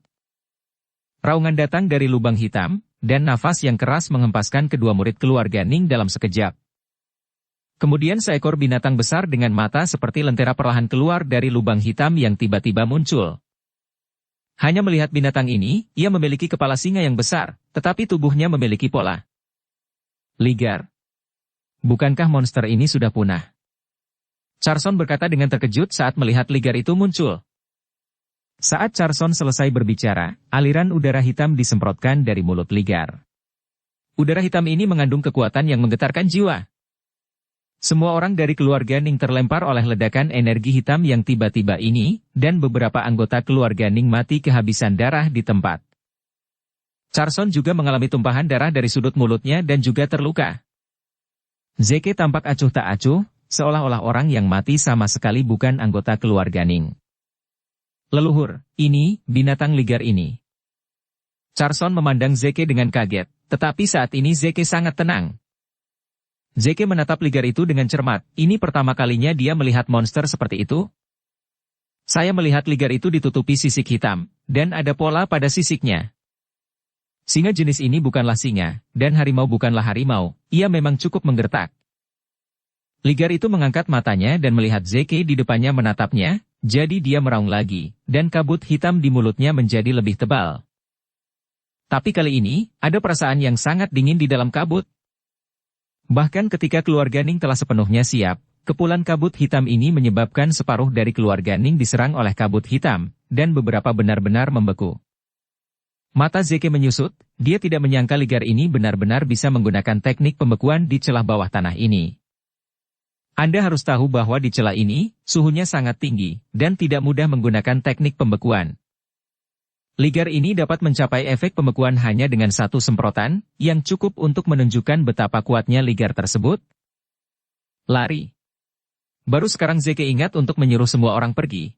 Raungan datang dari lubang hitam, dan nafas yang keras menghempaskan kedua murid keluarga Ning dalam sekejap. Kemudian seekor binatang besar dengan mata seperti lentera perlahan keluar dari lubang hitam yang tiba-tiba muncul. Hanya melihat binatang ini, ia memiliki kepala singa yang besar, tetapi tubuhnya memiliki pola. Ligar. Bukankah monster ini sudah punah? Charson berkata dengan terkejut saat melihat ligar itu muncul. Saat Charson selesai berbicara, aliran udara hitam disemprotkan dari mulut ligar. Udara hitam ini mengandung kekuatan yang menggetarkan jiwa. Semua orang dari keluarga Ning terlempar oleh ledakan energi hitam yang tiba-tiba ini, dan beberapa anggota keluarga Ning mati kehabisan darah di tempat. Charson juga mengalami tumpahan darah dari sudut mulutnya dan juga terluka. Zeke tampak acuh tak acuh, seolah-olah orang yang mati sama sekali bukan anggota keluarga Ning. Leluhur, ini, binatang liar ini. Charson memandang Zeke dengan kaget, tetapi saat ini Zeke sangat tenang. Zeke menatap liar itu dengan cermat, ini pertama kalinya dia melihat monster seperti itu. Saya melihat liar itu ditutupi sisik hitam, dan ada pola pada sisiknya. Singa jenis ini bukanlah singa, dan harimau bukanlah harimau, ia memang cukup menggertak. Liar itu mengangkat matanya dan melihat Zeke di depannya menatapnya, jadi dia meraung lagi, dan kabut hitam di mulutnya menjadi lebih tebal. Tapi kali ini, ada perasaan yang sangat dingin di dalam kabut. Bahkan ketika keluarga Ning telah sepenuhnya siap, kepulan kabut hitam ini menyebabkan separuh dari keluarga Ning diserang oleh kabut hitam, dan beberapa benar-benar membeku. Mata Zeke menyusut, dia tidak menyangka liar ini benar-benar bisa menggunakan teknik pembekuan di celah bawah tanah ini. Anda harus tahu bahwa di celah ini, suhunya sangat tinggi, dan tidak mudah menggunakan teknik pembekuan. Liar ini dapat mencapai efek pembekuan hanya dengan satu semprotan, yang cukup untuk menunjukkan betapa kuatnya liar tersebut. Lari. Baru sekarang Zeke ingat untuk menyuruh semua orang pergi.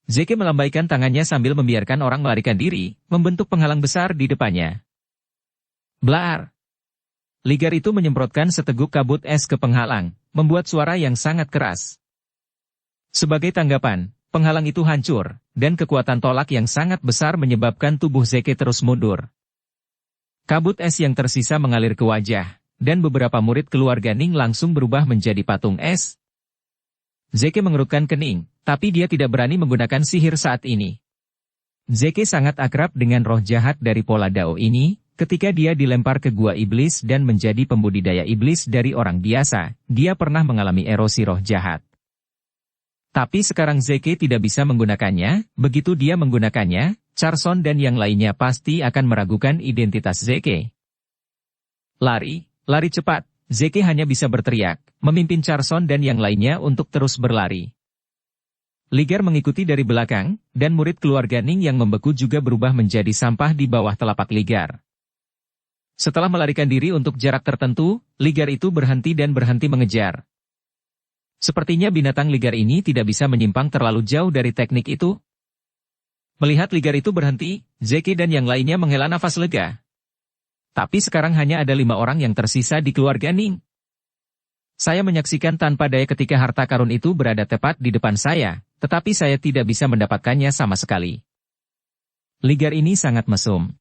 Zeke melambaikan tangannya sambil membiarkan orang melarikan diri, membentuk penghalang besar di depannya. Blaar. Liar itu menyemprotkan seteguk kabut es ke penghalang, membuat suara yang sangat keras. Sebagai tanggapan, penghalang itu hancur, dan kekuatan tolak yang sangat besar menyebabkan tubuh Zeke terus mundur. Kabut es yang tersisa mengalir ke wajah, dan beberapa murid keluarga Ning langsung berubah menjadi patung es. Zeke mengerutkan kening, tapi dia tidak berani menggunakan sihir saat ini. Zeke sangat akrab dengan roh jahat dari pola Dao ini, ketika dia dilempar ke gua iblis dan menjadi pembudidaya iblis dari orang biasa, dia pernah mengalami erosi roh jahat. Tapi sekarang Zeke tidak bisa menggunakannya, begitu dia menggunakannya, Charson dan yang lainnya pasti akan meragukan identitas Zeke. Lari, lari cepat. Zeke hanya bisa berteriak, memimpin Charson dan yang lainnya untuk terus berlari. Liar mengikuti dari belakang, dan murid keluarga Ning yang membeku juga berubah menjadi sampah di bawah telapak Liar. Setelah melarikan diri untuk jarak tertentu, Liar itu berhenti dan berhenti mengejar. Sepertinya binatang liar ini tidak bisa menyimpang terlalu jauh dari teknik itu. Melihat liar itu berhenti, Zeke dan yang lainnya menghela nafas lega. Tapi sekarang hanya ada 5 orang yang tersisa di keluarga Ning. Saya menyaksikan tanpa daya ketika harta karun itu berada tepat di depan saya, tetapi saya tidak bisa mendapatkannya sama sekali. Liar ini sangat mesum.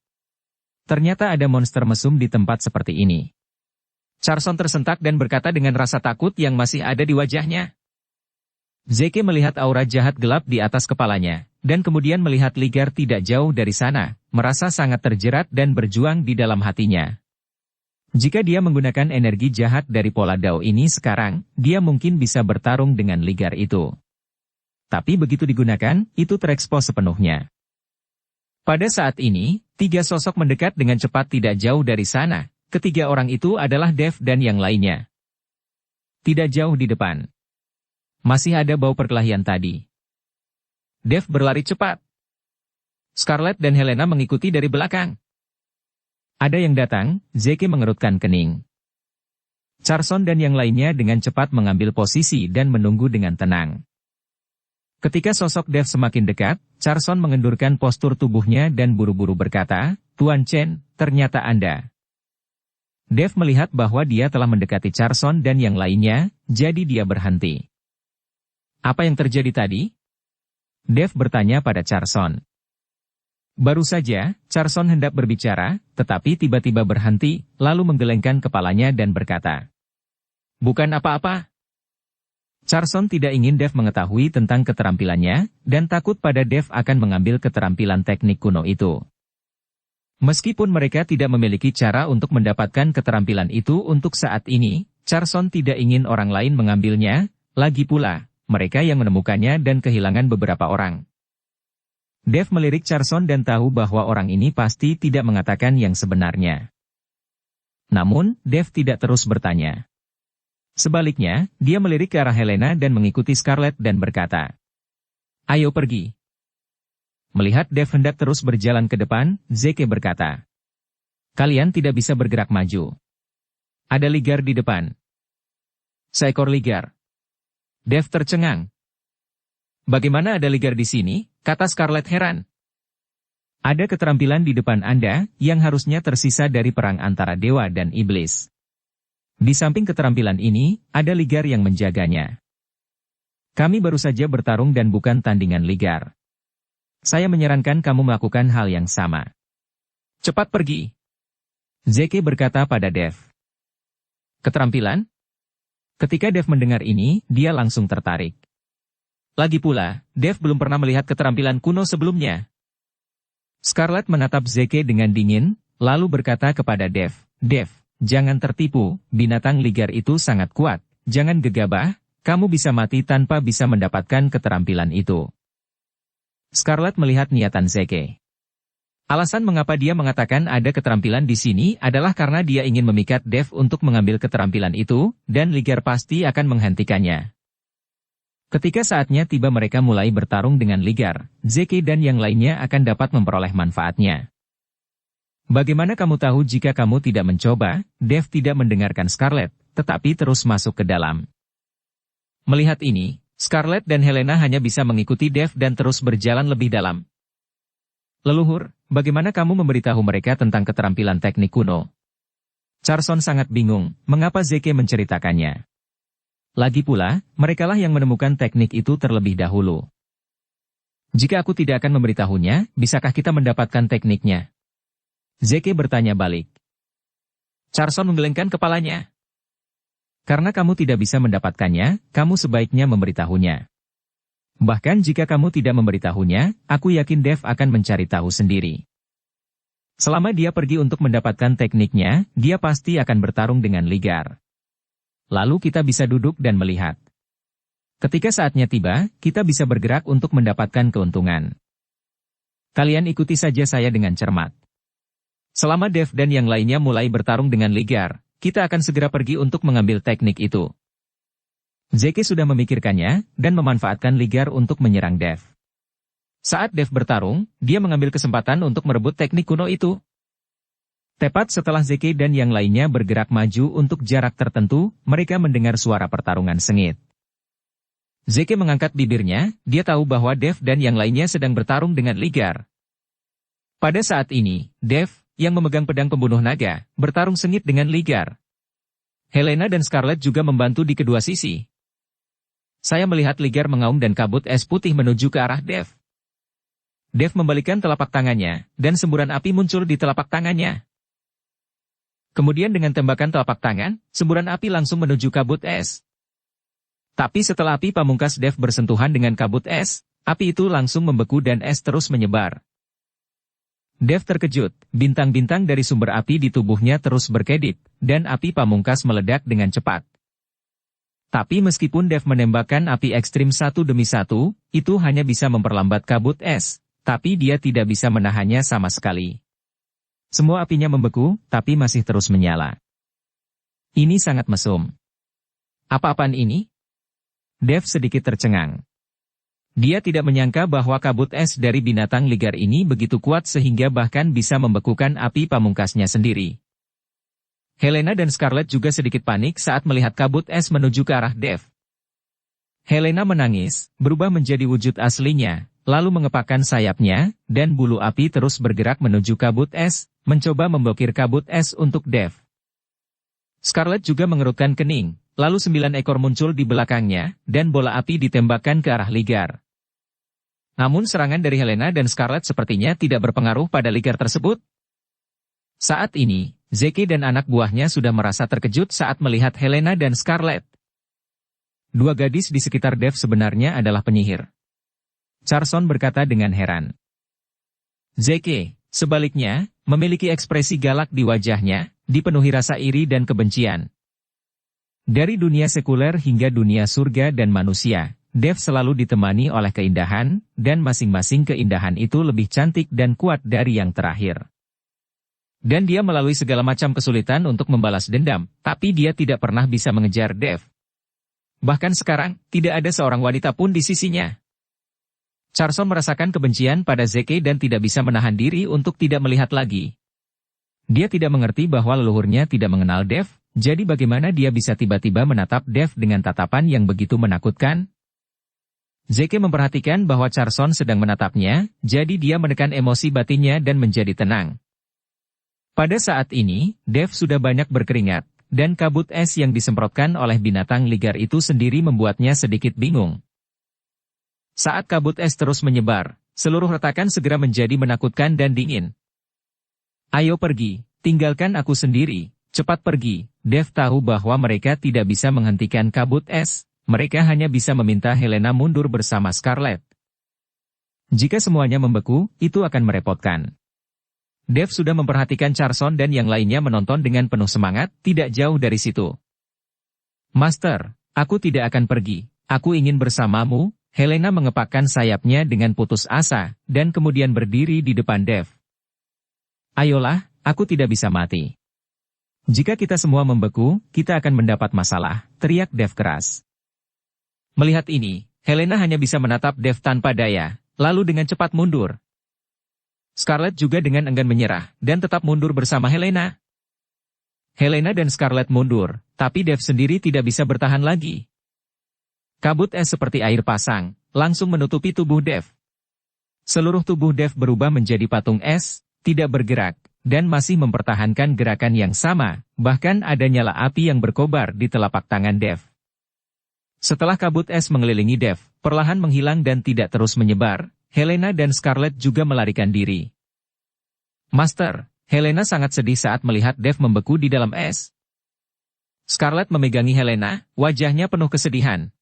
Ternyata ada monster mesum di tempat seperti ini. Charson tersentak dan berkata dengan rasa takut yang masih ada di wajahnya. Zeke melihat aura jahat gelap di atas kepalanya, dan kemudian melihat Liar tidak jauh dari sana, merasa sangat terjerat dan berjuang di dalam hatinya. Jika dia menggunakan energi jahat dari pola Dao ini sekarang, dia mungkin bisa bertarung dengan Liar itu. Tapi begitu digunakan, itu terekspos sepenuhnya. Pada saat ini, 3 sosok mendekat dengan cepat tidak jauh dari sana. Ketiga orang itu adalah Dev dan yang lainnya. Tidak jauh di depan. Masih ada bau perkelahian tadi. Dev berlari cepat. Scarlett dan Helena mengikuti dari belakang. Ada yang datang, Zeke mengerutkan kening. Charson dan yang lainnya dengan cepat mengambil posisi dan menunggu dengan tenang. Ketika sosok Dev semakin dekat, Charson mengendurkan postur tubuhnya dan buru-buru berkata, "Tuan Chen, ternyata Anda." Dev melihat bahwa dia telah mendekati Charson dan yang lainnya, jadi dia berhenti. Apa yang terjadi tadi? Dev bertanya pada Charson. Baru saja, Charson hendak berbicara, tetapi tiba-tiba berhenti, lalu menggelengkan kepalanya dan berkata, "Bukan apa-apa." Charson tidak ingin Dev mengetahui tentang keterampilannya, dan takut pada Dev akan mengambil keterampilan teknik kuno itu. Meskipun mereka tidak memiliki cara untuk mendapatkan keterampilan itu untuk saat ini, Charson tidak ingin orang lain mengambilnya, lagi pula, mereka yang menemukannya dan kehilangan beberapa orang. Dev melirik Charson dan tahu bahwa orang ini pasti tidak mengatakan yang sebenarnya. Namun, Dev tidak terus bertanya. Sebaliknya, dia melirik ke arah Helena dan mengikuti Scarlett dan berkata, "Ayo pergi." Melihat Dev hendak terus berjalan ke depan, Zeke berkata, "Kalian tidak bisa bergerak maju. Ada ligar di depan." "Seekor ligar." Dev tercengang. "Bagaimana ada ligar di sini?" kata Scarlett heran. "Ada keterampilan di depan Anda, yang harusnya tersisa dari perang antara dewa dan iblis. Di samping keterampilan ini, ada ligar yang menjaganya. Kami baru saja bertarung dan bukan tandingan ligar. Saya menyarankan kamu melakukan hal yang sama. Cepat pergi." Zeke berkata pada Dev. "Keterampilan?" Ketika Dev mendengar ini, dia langsung tertarik. Lagi pula, Dev belum pernah melihat keterampilan kuno sebelumnya. Scarlett menatap Zeke dengan dingin, lalu berkata kepada Dev, "Dev, jangan tertipu, binatang ligar itu sangat kuat, jangan gegabah, kamu bisa mati tanpa bisa mendapatkan keterampilan itu." Scarlett melihat niatan Zeke. Alasan mengapa dia mengatakan ada keterampilan di sini adalah karena dia ingin memikat Dev untuk mengambil keterampilan itu, dan ligar pasti akan menghentikannya. Ketika saatnya tiba mereka mulai bertarung dengan ligar, Zeke dan yang lainnya akan dapat memperoleh manfaatnya. "Bagaimana kamu tahu jika kamu tidak mencoba?" Dev tidak mendengarkan Scarlett, tetapi terus masuk ke dalam. Melihat ini, Scarlett dan Helena hanya bisa mengikuti Dev dan terus berjalan lebih dalam. "Leluhur, bagaimana kamu memberitahu mereka tentang keterampilan teknik kuno?" Carson sangat bingung, mengapa Zeke menceritakannya. Lagi pula, merekalah yang menemukan teknik itu terlebih dahulu. "Jika aku tidak akan memberitahunya, bisakah kita mendapatkan tekniknya?" Zeke bertanya balik. Carson menggelengkan kepalanya. "Karena kamu tidak bisa mendapatkannya, kamu sebaiknya memberitahunya. Bahkan jika kamu tidak memberitahunya, aku yakin Dev akan mencari tahu sendiri. Selama dia pergi untuk mendapatkan tekniknya, dia pasti akan bertarung dengan ligar. Lalu kita bisa duduk dan melihat. Ketika saatnya tiba, kita bisa bergerak untuk mendapatkan keuntungan. Kalian ikuti saja saya dengan cermat. Selama Dev dan yang lainnya mulai bertarung dengan ligar, kita akan segera pergi untuk mengambil teknik itu." Zeke sudah memikirkannya, dan memanfaatkan ligar untuk menyerang Dev. Saat Dev bertarung, dia mengambil kesempatan untuk merebut teknik kuno itu. Tepat setelah Zeke dan yang lainnya bergerak maju untuk jarak tertentu, mereka mendengar suara pertarungan sengit. Zeke mengangkat bibirnya, dia tahu bahwa Dev dan yang lainnya sedang bertarung dengan ligar. Pada saat ini, Dev, yang memegang pedang pembunuh naga, bertarung sengit dengan ligar. Helena dan Scarlett juga membantu di kedua sisi. Saya melihat ligar mengaum dan kabut es putih menuju ke arah Dev. Dev membalikkan telapak tangannya, dan semburan api muncul di telapak tangannya. Kemudian dengan tembakan telapak tangan, semburan api langsung menuju kabut es. Tapi setelah api pamungkas Dev bersentuhan dengan kabut es, api itu langsung membeku dan es terus menyebar. Dev terkejut, bintang-bintang dari sumber api di tubuhnya terus berkedip, dan api pamungkas meledak dengan cepat. Tapi meskipun Dev menembakkan api ekstrim satu demi satu, itu hanya bisa memperlambat kabut es, tapi dia tidak bisa menahannya sama sekali. Semua apinya membeku, tapi masih terus menyala. Ini sangat mesum. Apa-apaan ini? Dev sedikit tercengang. Dia tidak menyangka bahwa kabut es dari binatang ligar ini begitu kuat sehingga bahkan bisa membekukan api pamungkasnya sendiri. Helena dan Scarlett juga sedikit panik saat melihat kabut es menuju ke arah Dev. Helena menangis, berubah menjadi wujud aslinya, lalu mengepakkan sayapnya, dan bulu api terus bergerak menuju kabut es, mencoba memblokir kabut es untuk Dev. Scarlett juga mengerutkan kening, lalu 9 ekor muncul di belakangnya, dan bola api ditembakkan ke arah ligar. Namun serangan dari Helena dan Scarlett sepertinya tidak berpengaruh pada ligar tersebut. Saat ini, Zeke dan anak buahnya sudah merasa terkejut saat melihat Helena dan Scarlett. Dua gadis di sekitar Dev sebenarnya adalah penyihir. Carson berkata dengan heran. Zeke, sebaliknya, memiliki ekspresi galak di wajahnya, dipenuhi rasa iri dan kebencian. Dari dunia sekuler hingga dunia surga dan manusia, Dev selalu ditemani oleh keindahan, dan masing-masing keindahan itu lebih cantik dan kuat dari yang terakhir. Dan dia melalui segala macam kesulitan untuk membalas dendam, tapi dia tidak pernah bisa mengejar Dev. Bahkan sekarang, tidak ada seorang wanita pun di sisinya. Charson merasakan kebencian pada Zeke dan tidak bisa menahan diri untuk tidak melihat lagi. Dia tidak mengerti bahwa leluhurnya tidak mengenal Dev, jadi bagaimana dia bisa tiba-tiba menatap Dev dengan tatapan yang begitu menakutkan? Zeke memperhatikan bahwa Charson sedang menatapnya, jadi dia menekan emosi batinnya dan menjadi tenang. Pada saat ini, Dev sudah banyak berkeringat, dan kabut es yang disemprotkan oleh binatang liar itu sendiri membuatnya sedikit bingung. Saat kabut es terus menyebar, seluruh retakan segera menjadi menakutkan dan dingin. Ayo pergi, tinggalkan aku sendiri, cepat pergi. Dev tahu bahwa mereka tidak bisa menghentikan kabut es, mereka hanya bisa meminta Helena mundur bersama Scarlett. Jika semuanya membeku, itu akan merepotkan. Dev sudah memperhatikan Charson dan yang lainnya menonton dengan penuh semangat, tidak jauh dari situ. Master, aku tidak akan pergi, aku ingin bersamamu. Helena mengepakkan sayapnya dengan putus asa, dan kemudian berdiri di depan Dev. Ayolah, aku tidak bisa mati. Jika kita semua membeku, kita akan mendapat masalah, teriak Dev keras. Melihat ini, Helena hanya bisa menatap Dev tanpa daya, lalu dengan cepat mundur. Scarlett juga dengan enggan menyerah, dan tetap mundur bersama Helena. Helena dan Scarlett mundur, tapi Dev sendiri tidak bisa bertahan lagi. Kabut es seperti air pasang, langsung menutupi tubuh Dev. Seluruh tubuh Dev berubah menjadi patung es, tidak bergerak, dan masih mempertahankan gerakan yang sama, bahkan ada nyala api yang berkobar di telapak tangan Dev. Setelah kabut es mengelilingi Dev, perlahan menghilang dan tidak terus menyebar, Helena dan Scarlett juga melarikan diri. Master, Helena sangat sedih saat melihat Dev membeku di dalam es. Scarlett memegangi Helena, wajahnya penuh kesedihan.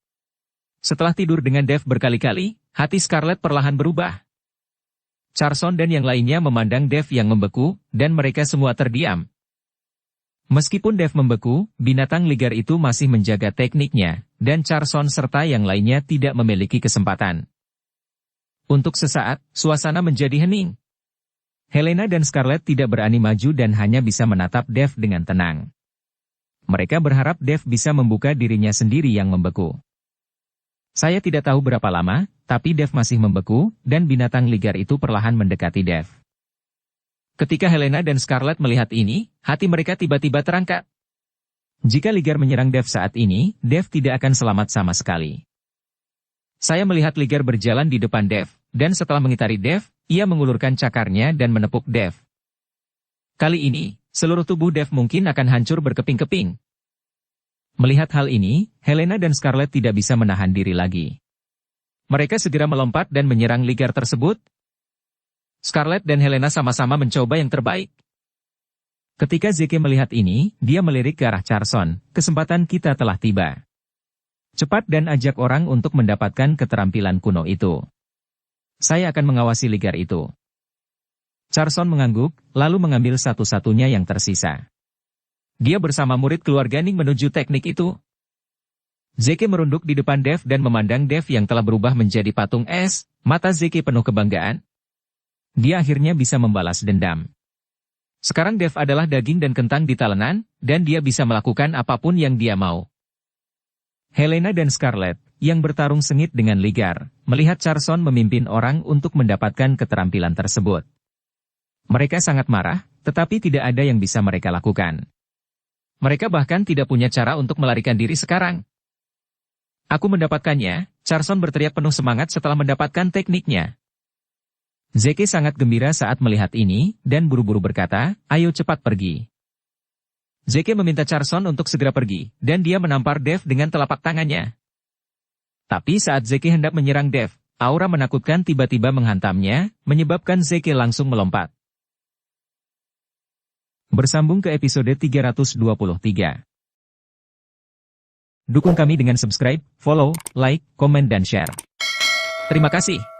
Setelah tidur dengan Dev berkali-kali, hati Scarlett perlahan berubah. Charson dan yang lainnya memandang Dev yang membeku, dan mereka semua terdiam. Meskipun Dev membeku, binatang liar itu masih menjaga tekniknya, dan Charson serta yang lainnya tidak memiliki kesempatan. Untuk sesaat, suasana menjadi hening. Helena dan Scarlett tidak berani maju dan hanya bisa menatap Dev dengan tenang. Mereka berharap Dev bisa membuka dirinya sendiri yang membeku. Saya tidak tahu berapa lama, tapi Dev masih membeku, dan binatang liar itu perlahan mendekati Dev. Ketika Helena dan Scarlett melihat ini, hati mereka tiba-tiba terangkat. Jika liar menyerang Dev saat ini, Dev tidak akan selamat sama sekali. Saya melihat liar berjalan di depan Dev, dan setelah mengitari Dev, ia mengulurkan cakarnya dan menepuk Dev. Kali ini, seluruh tubuh Dev mungkin akan hancur berkeping-keping. Melihat hal ini, Helena dan Scarlett tidak bisa menahan diri lagi. Mereka segera melompat dan menyerang liar tersebut. Scarlett dan Helena sama-sama mencoba yang terbaik. Ketika Zeke melihat ini, dia melirik ke arah Charson, kesempatan kita telah tiba. Cepat dan ajak orang untuk mendapatkan keterampilan kuno itu. Saya akan mengawasi liar itu. Charson mengangguk, lalu mengambil satu-satunya yang tersisa. Dia bersama murid keluarga Ning menuju teknik itu. Zeke merunduk di depan Dev dan memandang Dev yang telah berubah menjadi patung es, mata Zeke penuh kebanggaan. Dia akhirnya bisa membalas dendam. Sekarang Dev adalah daging dan kentang di talenan, dan dia bisa melakukan apapun yang dia mau. Helena dan Scarlett, yang bertarung sengit dengan liar, melihat Charson memimpin orang untuk mendapatkan keterampilan tersebut. Mereka sangat marah, tetapi tidak ada yang bisa mereka lakukan. Mereka bahkan tidak punya cara untuk melarikan diri sekarang. Aku mendapatkannya, Charson berteriak penuh semangat setelah mendapatkan tekniknya. Zeke sangat gembira saat melihat ini, dan buru-buru berkata, ayo cepat pergi. Zeke meminta Charson untuk segera pergi, dan dia menampar Dev dengan telapak tangannya. Tapi saat Zeke hendak menyerang Dev, aura menakutkan tiba-tiba menghantamnya, menyebabkan Zeke langsung melompat. Bersambung ke episode 323. Dukung kami dengan subscribe, follow, like, komen dan share. Terima kasih.